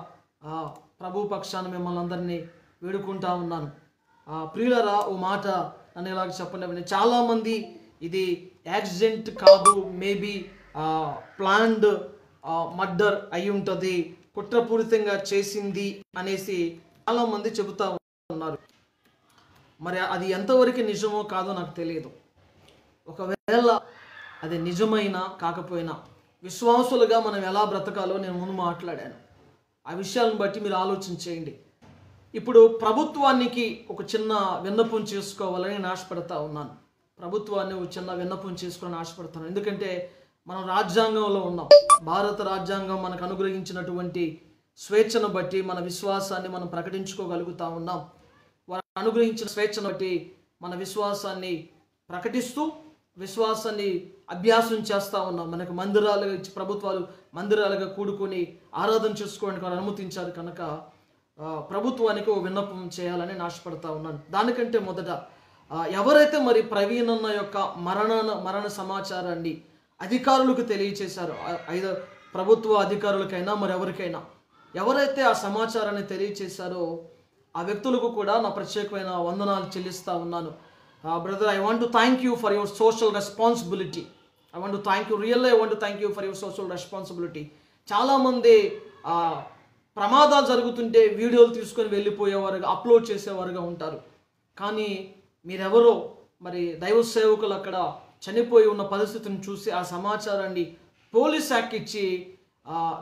ప్రభు పక్షాన మిమ్మల్ని అందరినీ వేడుకుంటా ఉన్నాను. ప్రియులరా, ఓ మాట నన్ను ఇలాగ చెప్పండి. చాలామంది ఇది యాక్సిడెంట్ కాదు, మేబీ ప్లాన్డ్ మర్డర్ అయి ఉంటుంది, కుట్రపూరితంగా చేసింది అనేసి చాలామంది చెబుతూ ఉన్నారు. మరి అది ఎంతవరకు నిజమో కాదో నాకు తెలియదు. ఒకవేళ అది నిజమైనా కాకపోయినా విశ్వాసులుగా మనం ఎలా బ్రతకాలో నేను ముందు మాట్లాడాను. ఆ విషయాలను బట్టి మీరు ఆలోచన చేయండి. ఇప్పుడు ప్రభుత్వానికి ఒక చిన్న విన్నపం చేసుకోవాలని నేను ఆశపడతా ఉన్నాను. ప్రభుత్వాన్ని ఒక చిన్న విన్నపం చేసుకోవాలని ఆశపడతాను. ఎందుకంటే మనం రాజ్యాంగంలో ఉన్నాం. భారత రాజ్యాంగం మనకు అనుగ్రహించినటువంటి స్వేచ్ఛను బట్టి మన విశ్వాసాన్ని మనం ప్రకటించుకోగలుగుతా ఉన్నాం. వారు అనుగ్రహించిన స్వేచ్ఛను బట్టి మన విశ్వాసాన్ని ప్రకటిస్తూ విశ్వాసాన్ని అభ్యాసం చేస్తూ ఉన్నాం. మనకు మందిరాలుగా ఇచ్చి ప్రభుత్వాలు మందిరాలుగా కూడుకొని ఆరాధన చేసుకోవడానికి వారు అనుమతించారు కనుక ప్రభుత్వానికి ఓ విన్నపం చేయాలని ఆశపడతా ఉన్నాను. దానికంటే మొదట ఎవరైతే మరి ప్రవీణన్న యొక్క మరణ సమాచారాన్ని అధికారులకు తెలియచేశారో, ప్రభుత్వ అధికారులకైనా మరి ఎవరికైనా ఎవరైతే ఆ సమాచారాన్ని తెలియచేశారో ఆ వ్యక్తులకు కూడా నా ప్రత్యేకమైన వందనాలు చెల్లిస్తూ ఉన్నాను. Brother, I want to thank you for your social responsibility. I want to thank you, really I want to thank you for your social responsibility. చాలామంది ప్రమాదాలు జరుగుతుంటే వీడియోలు తీసుకొని వెళ్ళిపోయేవారుగా, అప్లోడ్ చేసేవారుగా ఉంటారు. కానీ మీరెవరో మరి దైవ సేవకులు అక్కడ చనిపోయి ఉన్న పరిస్థితిని చూసి ఆ సమాచారాన్ని పోలీస్ యాక్ట్ ఇచ్చి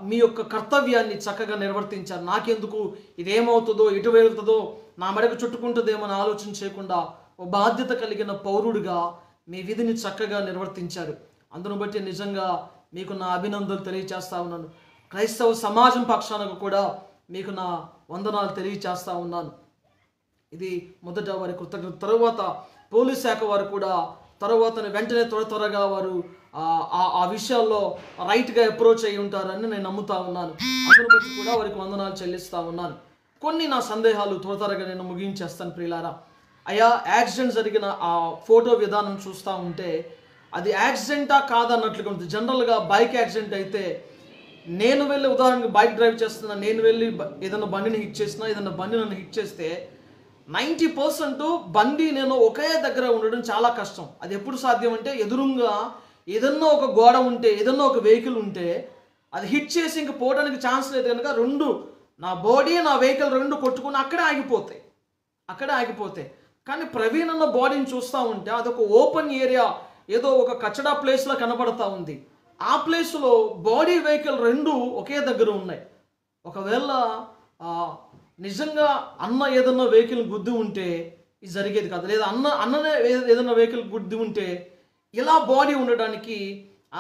మీ యొక్క కర్తవ్యాన్ని చక్కగా నిర్వర్తించారు. నాకెందుకు, ఇదేమవుతుందో, ఎటు వెళ్తుందో, నా మెడకు చుట్టుకుంటుందేమో అని ఆలోచన చేయకుండా ఓ బాధ్యత కలిగిన పౌరుడిగా మీ విధిని చక్కగా నిర్వర్తించారు. అందును బట్టి నిజంగా మీకు నా అభినందనలు తెలియచేస్తా ఉన్నాను. క్రైస్తవ సమాజం పక్షానకు కూడా మీకు నా వందనాలు తెలియచేస్తా ఉన్నాను. ఇది మొదట వారి కృతజ్ఞత. తరువాత పోలీస్ శాఖ వారు కూడా తర్వాత వెంటనే త్వరగా వారు ఆ విషయాల్లో రైట్గా అప్రోచ్ అయ్యి ఉంటారని నేను నమ్ముతా ఉన్నాను. అందును బట్టి కూడా వారికి వందనాలు చెల్లిస్తూ ఉన్నాను. కొన్ని నా సందేహాలు త్వరగా నేను ముగించేస్తాను ప్రియులారా. అయ్యా, యాక్సిడెంట్ జరిగిన ఆ ఫోటో విధానం చూస్తూ ఉంటే అది యాక్సిడెంటా కాదన్నట్లుగా ఉంటుంది. జనరల్గా బైక్ యాక్సిడెంట్ అయితే నేను వెళ్ళి, ఉదాహరణకు బైక్ డ్రైవ్ చేస్తున్నా, నేను వెళ్ళి ఏదైనా బండిని హిట్ చేసినా, ఏదైనా బండి నన్ను హిట్ చేస్తే 90% బండి నేను ఒకే దగ్గర ఉండడం చాలా కష్టం. అది ఎప్పుడు సాధ్యం అంటే ఎదురుగా ఏదన్నా ఒక గోడ ఉంటే, ఏదన్నా ఒక వెహికల్ ఉంటే అది హిట్ చేసి ఇంక పోవడానికి ఛాన్స్ లేదు కనుక నా బాడీ నా వెహికల్ రెండు కొట్టుకుని అక్కడే ఆగిపోతాయి. కానీ ప్రవీణ్ అన్న బాడీని చూస్తూ ఉంటే అదొక ఓపెన్ ఏరియా, ఏదో ఒక కచ్చడా ప్లేస్లో కనపడతా ఉంది. ఆ ప్లేస్లో బాడీ వెహికల్ రెండు ఒకే దగ్గర ఉన్నాయి. ఒకవేళ నిజంగా అన్న ఏదన్నా వెహికల్ గుద్ది ఉంటే ఇది జరిగేది కాదు. లేదా అన్ననే ఏదన్నా వెహికల్ గుద్ది ఉంటే ఇలా బాడీ ఉండడానికి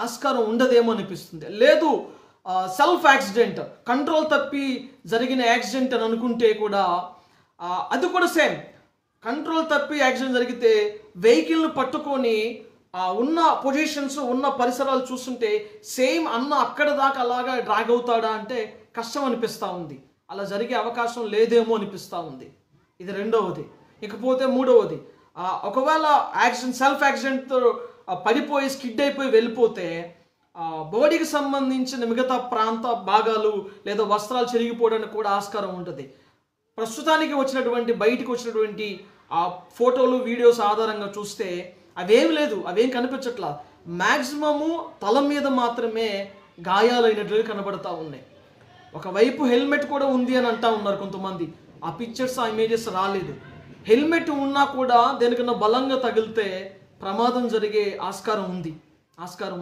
ఆస్కారం ఉండదేమో అనిపిస్తుంది. లేదు, సెల్ఫ్ యాక్సిడెంట్, కంట్రోల్ తప్పి జరిగిన యాక్సిడెంట్ అని అనుకుంటే కూడా అది కూడా సేమ్. కంట్రోల్ తప్పి యాక్సిడెంట్ జరిగితే వెహికల్ని పట్టుకొని ఉన్న పొజిషన్స్, ఉన్న పరిసరాలు చూస్తుంటే సేమ్ అన్న అక్కడ దాకా అలాగా డ్రాగ్ అవుతాడా అంటే కష్టం అనిపిస్తూ ఉంది. అలా జరిగే అవకాశం లేదేమో అనిపిస్తూ ఉంది. ఇది రెండవది. ఇకపోతే మూడవది, ఒకవేళ సెల్ఫ్ యాక్సిడెంట్తో పడిపోయి స్కిడ్ అయిపోయి వెళ్ళిపోతే బాడీకి సంబంధించిన మిగతా ప్రాంత భాగాలు లేదా వస్త్రాలు చిరిగిపోవడానికి కూడా ఆస్కారం ఉంటుంది. ప్రస్తుతానికి బయటికి వచ్చినటువంటి ఆ ఫోటోలు, వీడియోస్ ఆధారంగా చూస్తే అవేం లేదు, అవేం కనిపించట్లా. మ్యాక్సిమము తల మీద మాత్రమే గాయాలైనట్లుగా కనబడతా ఉన్నాయి. ఒకవైపు హెల్మెట్ కూడా ఉంది అని అంటా ఉన్నారు కొంతమంది. ఆ పిక్చర్స్, ఆ ఇమేజెస్ రాలేదు. హెల్మెట్ ఉన్నా కూడా దేనికన్నా బలంగా తగిలితే ప్రమాదం జరిగే ఆస్కారం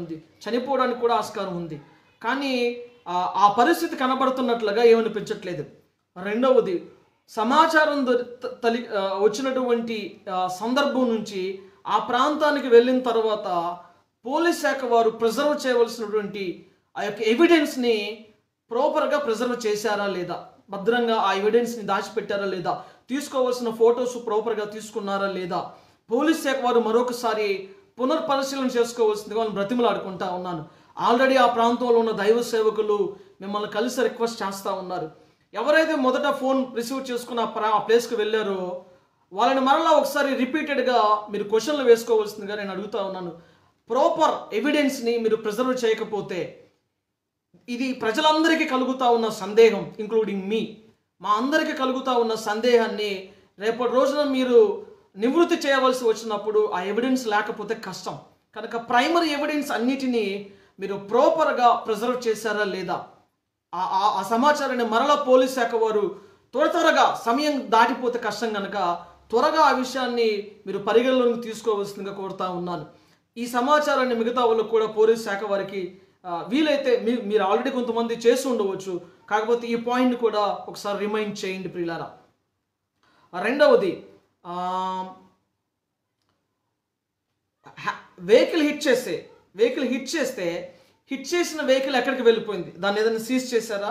ఉంది, చనిపోవడానికి కూడా ఆస్కారం ఉంది. కానీ ఆ పరిస్థితి కనబడుతున్నట్లుగా ఏమనిపించట్లేదు. రెండవది, సమాచారం వచ్చినటువంటి సందర్భం నుంచి ఆ ప్రాంతానికి వెళ్ళిన తర్వాత పోలీస్ శాఖ వారు ప్రిజర్వ్ చేయవలసినటువంటి ఆ యొక్క ఎవిడెన్స్ని ప్రాపర్గా ప్రిజర్వ్ చేశారా లేదా, భద్రంగా ఆ ఎవిడెన్స్ని దాచిపెట్టారా లేదా, తీసుకోవాల్సిన ఫొటోస్ ప్రాపర్గా తీసుకున్నారా లేదా, పోలీస్ శాఖ వారు మరొకసారి పునర్పరిశీలన చేసుకోవాల్సిందిగా వాళ్ళని బ్రతిమలాడుకుంటా ఉన్నాను. ఆల్రెడీ ఆ ప్రాంతంలో ఉన్న దైవ సేవకులు మిమ్మల్ని కలిసి రిక్వెస్ట్ చేస్తూ ఉన్నారు. ఎవరైతే మొదట ఫోన్ రిసీవ్ చేసుకున్న ఆ ప్లేస్కి వెళ్ళారో వాళ్ళని మరలా ఒకసారి రిపీటెడ్గా మీరు క్వశ్చన్లు వేసుకోవాల్సిందిగా నేను అడుగుతా ఉన్నాను. ప్రాపర్ ఎవిడెన్స్ని మీరు ప్రిజర్వ్ చేయకపోతే ఇది ప్రజలందరికీ కలుగుతా ఉన్న సందేహం, ఇంక్లూడింగ్ మీ, మా అందరికీ కలుగుతా ఉన్న సందేహాన్ని రేపటి రోజున మీరు నివృత్తి చేయవలసి వచ్చినప్పుడు ఆ ఎవిడెన్స్ లేకపోతే కష్టం. కనుక ప్రైమరీ ఎవిడెన్స్ అన్నిటినీ మీరు ప్రాపర్గా ప్రిజర్వ్ చేశారా లేదా, ఆ సమాచారాన్ని మరలా పోలీస్ శాఖ వారు త్వరగా, సమయం దాటిపోతే కష్టం కనుక త్వరగా ఆ విషయాన్ని మీరు పరిగణలోకి తీసుకోవాల్సిందిగా కోరుతా ఉన్నాను. ఈ సమాచారాన్ని మిగతా వాళ్ళు కూడా పోలీస్ శాఖ వారికి వీలైతే మీరు ఆల్రెడీ కొంతమంది చేసి ఉండవచ్చు, కాకపోతే ఈ పాయింట్ కూడా ఒకసారి రిమైండ్ చేయండి ప్రియులారా. రెండవది, వెహికల్ హిట్ చేస్తే హిట్ చేసిన వెహికల్ ఎక్కడికి వెళ్ళిపోయింది, దాన్ని ఏదైనా సీజ్ చేశారా?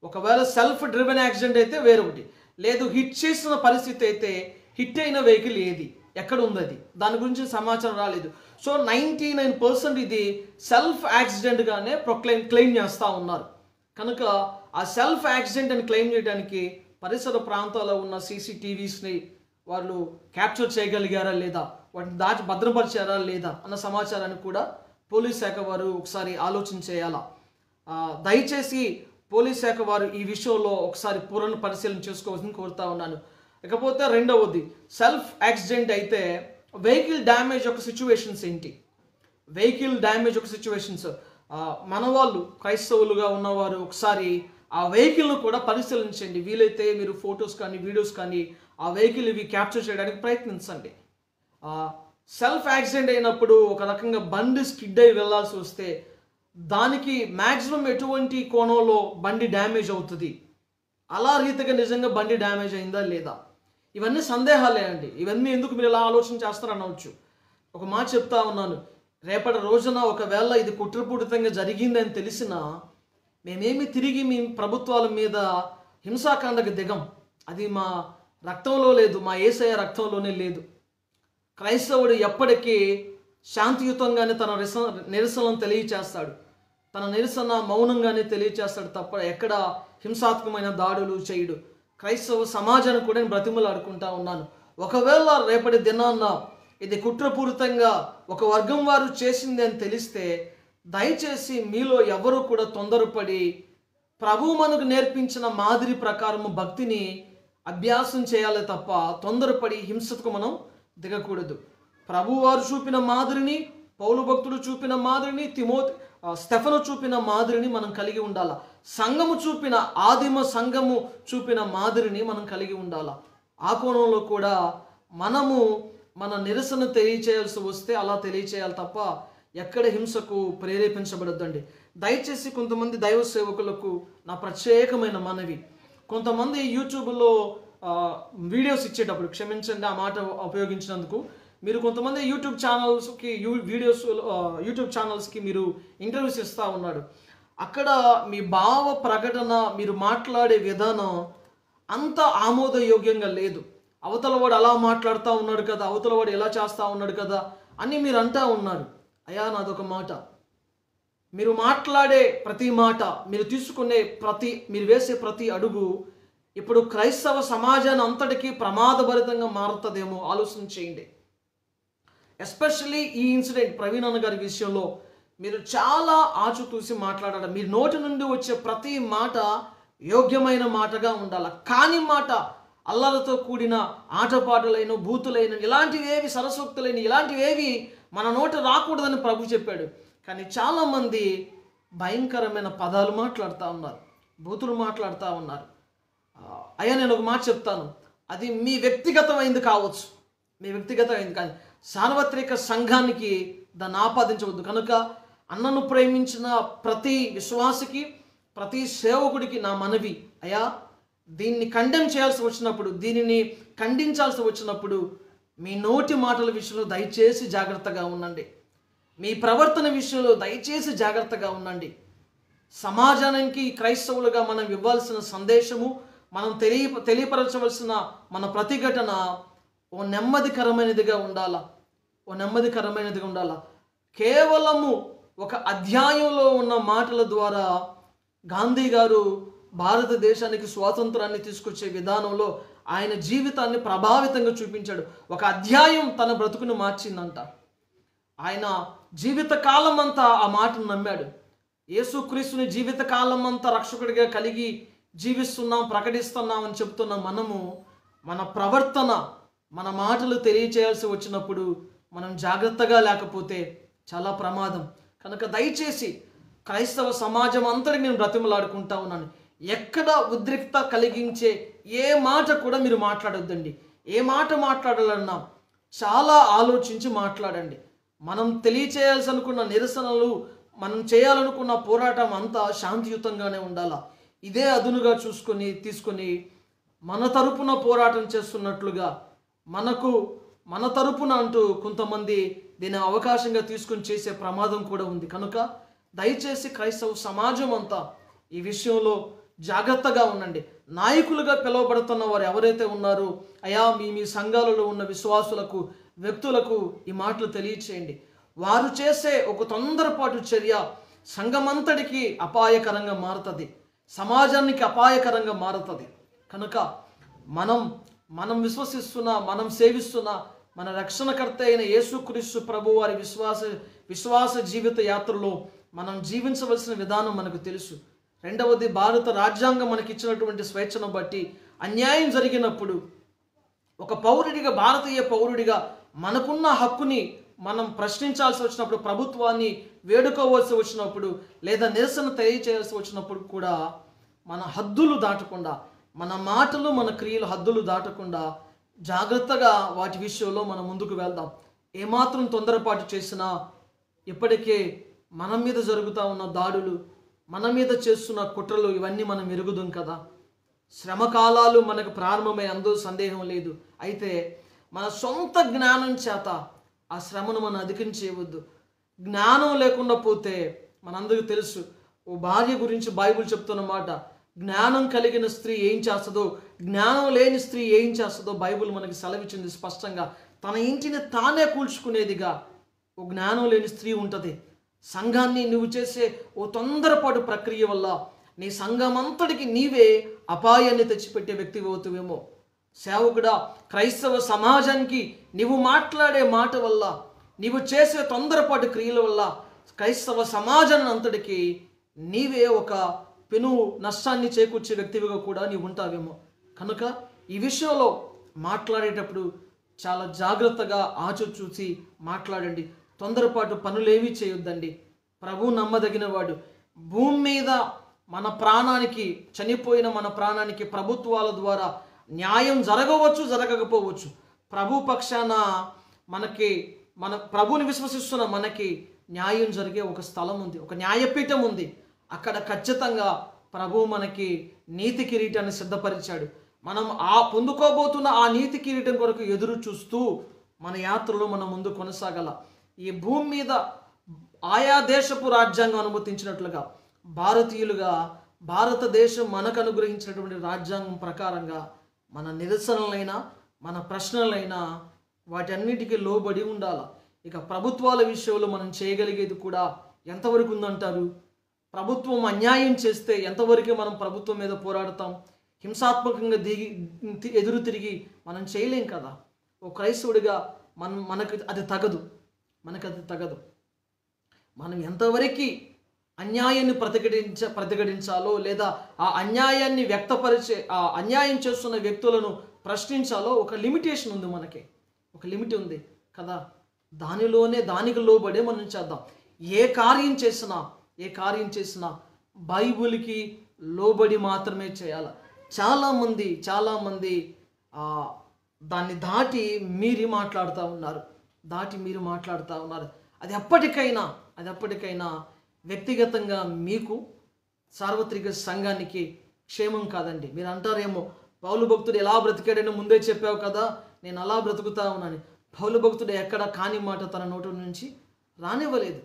ఒకవేళ సెల్ఫ్ డ్రివెన్ యాక్సిడెంట్ అయితే వేరొకటి, లేదు హిట్ చేసిన పరిస్థితి అయితే హిట్ అయిన వెహికల్ ఏది, ఎక్కడ ఉంది, అది దాని గురించి సమాచారం రాలేదు. సో 99% ఇది సెల్ఫ్ యాక్సిడెంట్గానే క్లెయిమ్ చేస్తూ ఉన్నారు. కనుక ఆ సెల్ఫ్ యాక్సిడెంట్ అని క్లెయిమ్ చేయడానికి పరిసర ప్రాంతాల్లో ఉన్న CCTVsని వాళ్ళు క్యాప్చర్ చేయగలిగారా లేదా, వాటిని భద్రపరిచారా లేదా అన్న సమాచారాన్ని కూడా పోలీస్ శాఖ వారు ఒకసారి ఆలోచన చేయాలా. దయచేసి పోలీస్ శాఖ వారు ఈ విషయంలో ఒకసారి పూర్ణ పరిశీలన చేసుకోవాల్సింది కోరుతా ఉన్నాను. ఇకపోతే రెండవది, సెల్ఫ్ యాక్సిడెంట్ అయితే వెహికల్ డ్యామేజ్ యొక్క సిచ్యువేషన్స్ ఏంటి? వెహికల్ డ్యామేజ్ యొక్క సిచ్యువేషన్స్ మన వాళ్ళు క్రైస్తవులుగా ఉన్నవారు ఒకసారి ఆ వెహికల్ను కూడా పరిశీలించండి. వీలైతే మీరు ఫొటోస్ కానీ వీడియోస్ కానీ ఆ వెహికల్ ఇవి క్యాప్చర్ చేయడానికి ప్రయత్నించండి. సెల్ఫ్ యాక్సిడెంట్ అయినప్పుడు ఒక రకంగా బండి స్కిడ్ అయి వెళ్ళాల్సి వస్తే దానికి మ్యాక్సిమం ఎటువంటి కోణంలో బండి డ్యామేజ్ అవుతుంది, అలా రీతిగా నిజంగా బండి డ్యామేజ్ అయిందా లేదా, ఇవన్నీ సందేహాలే అండి. ఇవన్నీ ఎందుకు మీరు ఇలా ఆలోచన చేస్తారనవచ్చు. ఒక మాట చెప్తా ఉన్నాను, రేపటి రోజున ఒకవేళ ఇది కుట్రపూరితంగా జరిగిందని తెలిసినా మేమేమి తిరిగి మీ ప్రభుత్వాల మీద హింసాకాండకు దిగం. అది మా రక్తంలో లేదు, మా యేసయ్య రక్తంలోనే లేదు. క్రైస్తవుడు ఎప్పటికీ శాంతియుతంగానే తన నిరసనలను తెలియచేస్తాడు, తన నిరసన మౌనంగానే తెలియచేస్తాడు తప్ప ఎక్కడ హింసాత్మకమైన దాడులు చేయడు. క్రైస్తవ సమాజాన్ని కూడా నేను బ్రతిమలాడుకుంటా ఉన్నాను. ఒకవేళ రేపటి దినాన్న ఇది కుట్రపూరితంగా ఒక వర్గం వారు చేసింది అని తెలిస్తే దయచేసి మీలో ఎవరు కూడా తొందరపడి ప్రభువు మనకు నేర్పించిన మాదిరి ప్రకారము భక్తిని అభ్యాసం చేయాలి తప్ప తొందరపడి హింసకు మనం దిగకూడదు. ప్రభువారు చూపిన మాదిరిని, పౌలు భక్తుడు చూపిన మాదిరిని, స్టెఫను చూపిన మాదిరిని మనం కలిగి ఉండాల. సంఘము చూపిన, ఆదిమ సంఘము చూపిన మాదిరిని మనం కలిగి ఉండాల. ఆ కోణంలో కూడా మనము మన నిరసన తెలియచేయాల్సి వస్తే అలా తెలియచేయాలి తప్ప ఎక్కడ హింసకు ప్రేరేపించబడద్దండి. దయచేసి కొంతమంది దైవ సేవకులకు నా ప్రత్యేకమైన మనవి, కొంతమంది యూట్యూబ్లో వీడియోస్ ఇచ్చేటప్పుడు, క్షమించండి ఆ మాట ఉపయోగించినందుకు, మీరు కొంతమంది యూట్యూబ్ ఛానల్స్కి మీరు ఇంటర్వ్యూస్ ఇస్తూ ఉన్నాడు. అక్కడ మీ భావ ప్రకటన, మీరు మాట్లాడే విధానం అంత ఆమోదయోగ్యంగా లేదు. అవతలవాడు అలా మాట్లాడుతూ ఉన్నాడు కదా, అవతలవాడు ఎలా చేస్తూ ఉన్నాడు కదా అని మీరు అంటూ ఉన్నారు. అయ్యా నాదొక మాట, మీరు మాట్లాడే ప్రతి మాట, మీరు వేసే ప్రతి అడుగు ఇప్పుడు క్రైస్తవ సమాజాన్ని అంతటికీ ప్రమాదభరితంగా మారుతుందేమో ఆలోచన చేయండి. ఎస్పెషల్లీ ఈ ఇన్సిడెంట్ ప్రవీణ్ అన్న గారి విషయంలో మీరు చాలా ఆచితూసి మాట్లాడాలి. మీ నోటి నుండి వచ్చే ప్రతి మాట యోగ్యమైన మాటగా ఉండాలి. కాని మాట, అల్లలతో కూడిన ఆటపాటలైన బూతులైన ఇలాంటివేవి సరసోక్తులైన ఇలాంటివేవి మన నోట రాకూడదని ప్రభు చెప్పాడు. కానీ చాలామంది భయంకరమైన పదాలు మాట్లాడుతూ ఉన్నారు, బూతులు మాట్లాడుతూ ఉన్నారు. అయ్యా నేను ఒక మాట చెప్తాను, అది మీ వ్యక్తిగతమైంది కావచ్చు, మీ వ్యక్తిగతమైంది కానీ సార్వత్రిక సంఘానికి దాన్ని ఆపాదించవద్దు. కనుక అన్నను ప్రేమించిన ప్రతి విశ్వాసికి, ప్రతి సేవకుడికి నా మనవి, అయ్యా దీన్ని కండెమ్ చేయాల్సి వచ్చినప్పుడు, దీనిని ఖండించాల్సి వచ్చినప్పుడు మీ నోటి మాటల విషయంలో దయచేసి జాగ్రత్తగా ఉండండి. మీ ప్రవర్తన విషయంలో దయచేసి జాగ్రత్తగా ఉండండి. సమాజానికి క్రైస్తవులుగా మనం ఇవ్వాల్సిన సందేశము, మనం తెలియపరచవలసిన మన ప్రతిఘటన ఓ నెమ్మదికరమైనదిగా ఉండాలా, ఓ నెమ్మదికరమైనదిగా ఉండాలా. కేవలము ఒక అధ్యాయంలో ఉన్న మాటల ద్వారా గాంధీ గారు భారతదేశానికి స్వాతంత్రాన్ని తీసుకొచ్చే విధానంలో ఆయన జీవితాన్ని ప్రభావితంగా చూపించాడు. ఒక అధ్యాయం తన బ్రతుకును మార్చిందంట. ఆయన జీవితకాలం అంతా ఆ మాటను నమ్మాడు. యేసుక్రీస్తుని జీవితకాలం అంతా రక్షకుడిగా కలిగి జీవిస్తున్నాం, ప్రకటిస్తున్నాం అని చెప్తున్న మనము మన ప్రవర్తన, మన మాటలు తెలియచేయాల్సి వచ్చినప్పుడు మనం జాగ్రత్తగా లేకపోతే చాలా ప్రమాదం. కనుక దయచేసి క్రైస్తవ సమాజం అంతటికి నేను బ్రతిమలాడుకుంటా ఉన్నాను, ఎక్కడ ఉద్రిక్త కలిగించే ఏ మాట కూడా మీరు మాట్లాడొద్దండి. ఏ మాట మాట్లాడాలన్నా చాలా ఆలోచించి మాట్లాడండి. మనం తెలియచేయాల్సి అనుకున్న నిరసనలు, మనం చేయాలనుకున్న పోరాటం అంతా శాంతియుతంగానే ఉండాలా. ఇదే అదునుగా తీసుకొని మన తరపున పోరాటం చేస్తున్నట్లుగా మన తరపున అంటూ కొంతమంది దీన్ని అవకాశంగా తీసుకొని చేసే ప్రమాదం కూడా ఉంది. కనుక దయచేసి క్రైస్తవ సమాజం అంతా ఈ విషయంలో జాగ్రత్తగా ఉండండి. నాయకులుగా పిలువబడుతున్న వారు ఎవరైతే ఉన్నారో, అయా మీ సంఘాలలో ఉన్న విశ్వాసులకు, వ్యక్తులకు ఈ మాటలు తెలియచేయండి. వారు చేసే ఒక తొందరపాటు చర్య సంఘమంతటికి అపాయకరంగా మారుతుంది, సమాజానికి అపాయకరంగా మారుతుంది. కనుక మనం విశ్వసిస్తున్న, మనం సేవిస్తున్న మన రక్షణకర్త అయిన యేసుక్రీస్తు ప్రభు వారి విశ్వాస జీవిత యాత్రలో మనం జీవించవలసిన విధానం మనకు తెలుసు. రెండవది, భారత రాజ్యాంగం మనకి ఇచ్చినటువంటి స్వేచ్ఛను బట్టి అన్యాయం జరిగినప్పుడు ఒక పౌరుడిగా, భారతీయ పౌరుడిగా మనకున్న హక్కుని మనం ప్రశ్నించాల్సి వచ్చినప్పుడు, ప్రభుత్వాన్ని వేడుకోవాల్సి వచ్చినప్పుడు, లేదా నిరసన తెలియచేయాల్సి వచ్చినప్పుడు కూడా మన హద్దులు దాటకుండా, మన మాటలు మన క్రియలు హద్దులు దాటకుండా జాగ్రత్తగా వాటి విషయంలో మనం ముందుకు వెళ్దాం. ఏమాత్రం తొందరపాటు చేసినా ఇప్పటికే మన మీద జరుగుతూ ఉన్న దాడులు, మన మీద చేస్తున్న కుట్రలు ఇవన్నీ మనం ఎరుగుదాం కదా. శ్రమకాలాలు మనకు ప్రారంభమై అందులో సందేహం లేదు. అయితే మన సొంత జ్ఞానం చేత ఆ శ్రమను మనం అధిగమించేయవద్దు. జ్ఞానం లేకుండా పోతే మనందరికీ తెలుసు, ఓ భార్య గురించి బైబిల్ చెప్తున్న మాట, జ్ఞానం కలిగిన స్త్రీ ఏం చేస్తుందో, జ్ఞానం లేని స్త్రీ ఏం చేస్తుందో బైబిల్ మనకి సెలవిచ్చింది స్పష్టంగా. తన ఇంటిని తానే కూల్చుకునేదిగా ఓ జ్ఞానం లేని స్త్రీ ఉంటుంది. సంఘాన్ని నువ్వు చేసే ఓ తొందరపాటు ప్రక్రియ వల్ల నీ సంఘం అంతటికి నీవే అపాయాన్ని తెచ్చిపెట్టే వ్యక్తి అవుతావేమో. సేవకుడా, క్రైస్తవ సమాజానికి నీవు మాట్లాడే మాట వల్ల, నీవు చేసే తొందరపాటు క్రియల వల్ల క్రైస్తవ సమాజాన్ని అంతటికి నీవే ఒక పెను నష్టాన్ని చేకూర్చే వ్యక్తివిగా కూడా నీవు ఉంటావేమో. కనుక ఈ విషయంలో మాట్లాడేటప్పుడు చాలా జాగ్రత్తగా ఆచిచూసి మాట్లాడండి. తొందరపాటు పనులేవి చేయొద్దండి. ప్రభు నమ్మదగిన వాడు. భూమి మీద మన ప్రాణానికి, చనిపోయిన మన ప్రాణానికి ప్రభుత్వాల ద్వారా న్యాయం జరగవచ్చు, జరగకపోవచ్చు. ప్రభు పక్షాన మన ప్రభుని విశ్వసిస్తున్న మనకి న్యాయం జరిగే ఒక స్థలం ఉంది, ఒక న్యాయపీఠం ఉంది. అక్కడ ఖచ్చితంగా ప్రభు మనకి నీతి కిరీటాన్ని సిద్ధపరిచాడు. మనం పొందుకోబోతున్న ఆ నీతి కిరీటం కొరకు ఎదురు చూస్తూ మన యాత్రలో మనం ముందు కొనసాగాల. ఈ భూమి మీద ఆయా దేశపు రాజ్యాంగం అనుమతించినట్లుగా భారతీయులుగా భారతదేశం మనకు అనుగ్రహించినటువంటి రాజ్యాంగం ప్రకారంగా మన నిరసనలైనా, మన ప్రశ్నలైనా వాటన్నిటికీ లోబడి ఉండాలి. ఇక ప్రభుత్వాల విషయంలో మనం చేయగలిగేది కూడా ఎంతవరకు ఉందంటారు? ప్రభుత్వం అన్యాయం చేస్తే ఎంతవరకు మనం ప్రభుత్వం మీద పోరాడతాం? హింసాత్మకంగా ఎదురు తిరిగి మనం చేయలేం కదా. ఓ క్రైస్తవుడిగా మనకు అది తగదు. మనం ఎంతవరకు అన్యాయాన్ని ప్రతిఘటించాలో, లేదా ఆ అన్యాయాన్ని వ్యక్తపరిచే, ఆ అన్యాయం చేస్తున్న వ్యక్తులను ప్రశ్నించాలో ఒక లిమిటేషన్ ఉంది, మనకి ఒక లిమిట్ ఉంది కదా. దానికి లోబడే మనం చేద్దాం. ఏ కార్యం చేసినా బైబిల్కి లోబడి మాత్రమే చేయాలి. చాలామంది దాన్ని దాటి మీరు మాట్లాడుతూ ఉన్నారు. అది ఎప్పటికైనా వ్యక్తిగతంగా మీకు, సార్వత్రిక సంఘానికి క్షేమం కాదండి. మీరు అంటారేమో, పౌలు భక్తుడు ఎలా బ్రతికాడని ముందే చెప్పావు కదా, నేను అలా బ్రతుకుతా ఉన్నాను. పౌలు భక్తుడు ఎక్కడ కాని మాట తన నోటి నుంచి రానివ్వలేదు.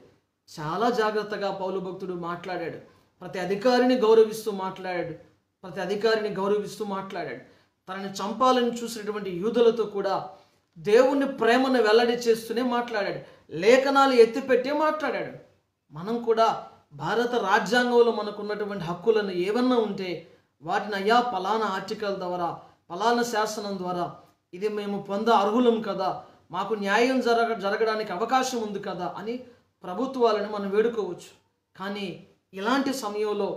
చాలా జాగ్రత్తగా పౌలు భక్తుడు మాట్లాడాడు. ప్రతి అధికారిని గౌరవిస్తూ మాట్లాడాడు. తనని చంపాలని చూసినటువంటి యూదులతో కూడా దేవుని ప్రేమను వెల్లడి చేస్తూనే మాట్లాడాడు. లేఖనాలు ఎత్తిపెట్టే మాట్లాడాడు. మనం కూడా భారత రాజ్యాంగంలో మనకున్నటువంటి హక్కులను ఏమన్నా ఉంటే వాటిని అయ్యా పలానా ఆర్టికల్ ద్వారా, పలానా శాసనం ద్వారా ఇది మేము అర్హులం కదా, మాకు న్యాయం జరగడానికి అవకాశం ఉంది కదా అని ప్రభుత్వాలను మనం వేడుకోవచ్చు. కానీ ఇలాంటి సమయంలో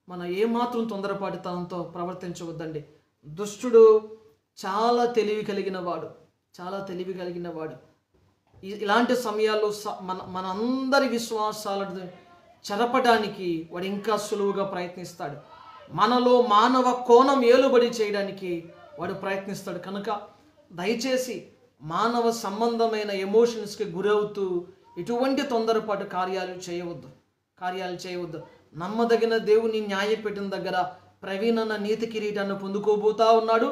మనం ఏమాత్రం తొందరపాటుతనంతో ప్రవర్తించవద్దండి. దుష్టుడు చాలా తెలివి కలిగిన వాడు. ఇలాంటి సమయాల్లో మనందరి విశ్వాసాలను చెరపడానికి వాడు ఇంకా సులువుగా ప్రయత్నిస్తాడు. మనలో మానవ కోణం ఏలుబడి చేయడానికి వాడు ప్రయత్నిస్తాడు. కనుక దయచేసి మానవ సంబంధమైన ఎమోషన్స్కి గురవుతూ ఎటువంటి తొందరపాటు కార్యాలు చేయవద్దు. నమ్మదగిన దేవుని న్యాయపీఠం దగ్గర ప్రవీణ్ అన్న నీతి కిరీటాన్ని పొందుకోబోతా ఉన్నాడు.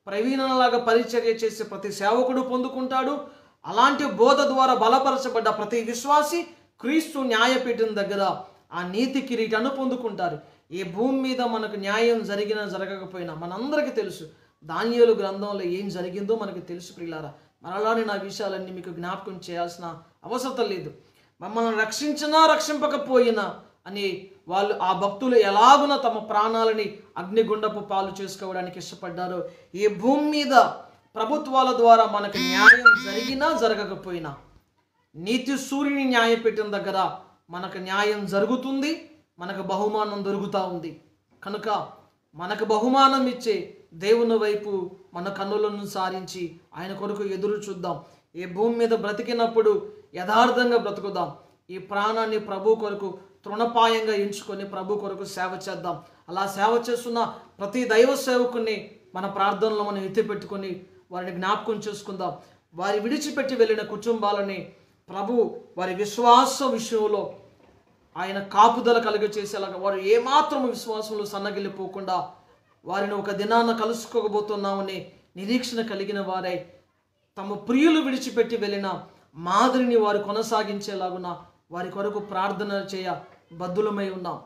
ప్రవీణలాగా పరిచర్య చేసే ప్రతి సేవకుడు పొందుకుంటాడు. అలాంటి బోధ ద్వారా బలపరచబడ్డ ప్రతి విశ్వాసి క్రీస్తు న్యాయపీఠం దగ్గర ఆ నీతి కిరీటాన్ని పొందుకుంటారు. ఈ భూమి మీద మనకు న్యాయం జరగకపోయినా మనందరికీ తెలుసు. దానియేలు గ్రంథంలో ఏం జరిగిందో మనకు తెలుసు ప్రియులారా. మరలానే నా విషయాలన్నీ మీకు జ్ఞాపకం చేయాల్సిన అవసరం లేదు. మమ్మల్ని రక్షించినా రక్షింపకపోయినా అని వాళ్ళు, ఆ భక్తులు ఎలాగున తమ ప్రాణాలని అగ్నిగుండపు పాలు చేసుకోవడానికి ఇష్టపడ్డారో, ఈ భూమి మీద ప్రభుత్వాల ద్వారా మనకు న్యాయం జరగకపోయినా నీతి సూర్యుని న్యాయపీఠం దగ్గర మనకు న్యాయం జరుగుతుంది, మనకు బహుమానం దొరుకుతూ ఉంది. కనుక మనకు బహుమానం ఇచ్చే దేవుని వైపు మన కన్నులను సారించి ఆయన కొరకు ఎదురు చూద్దాం. ఈ భూమి మీద బ్రతికినప్పుడు యథార్థంగా బ్రతుకుదాం. ఈ ప్రాణాన్ని ప్రభు కొరకు తృణపాయంగా ఎంచుకొని ప్రభు కొరకు సేవ చేద్దాం. అలా సేవ చేస్తున్న ప్రతి దైవ సేవకుని మన ప్రార్థనలో మనం ఎత్తిపెట్టుకొని వారిని జ్ఞాపకం చేసుకుందాం. వారి విడిచిపెట్టి వెళ్ళిన కుటుంబాలని ప్రభు వారి విశ్వాస విషయంలో ఆయన కాపుదల కలుగచేసేలాగా, వారు ఏమాత్రం విశ్వాసంలో సన్నగిల్లిపోకుండా వారిని ఒక దినాన కలుసుకోబోతున్నామని నిరీక్షణ కలిగిన వారై తమ ప్రియులు విడిచిపెట్టి వెళ్ళిన మాదిరిని వారు కొనసాగించేలాగున వారి కొరకు ప్రార్థన చేయ బద్దులమై ఉన్నాం.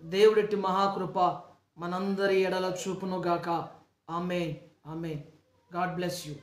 దేవుడిటి మహాకృప మనందరి ఎడల చూపునుగాక. ఆమేన్. God bless you.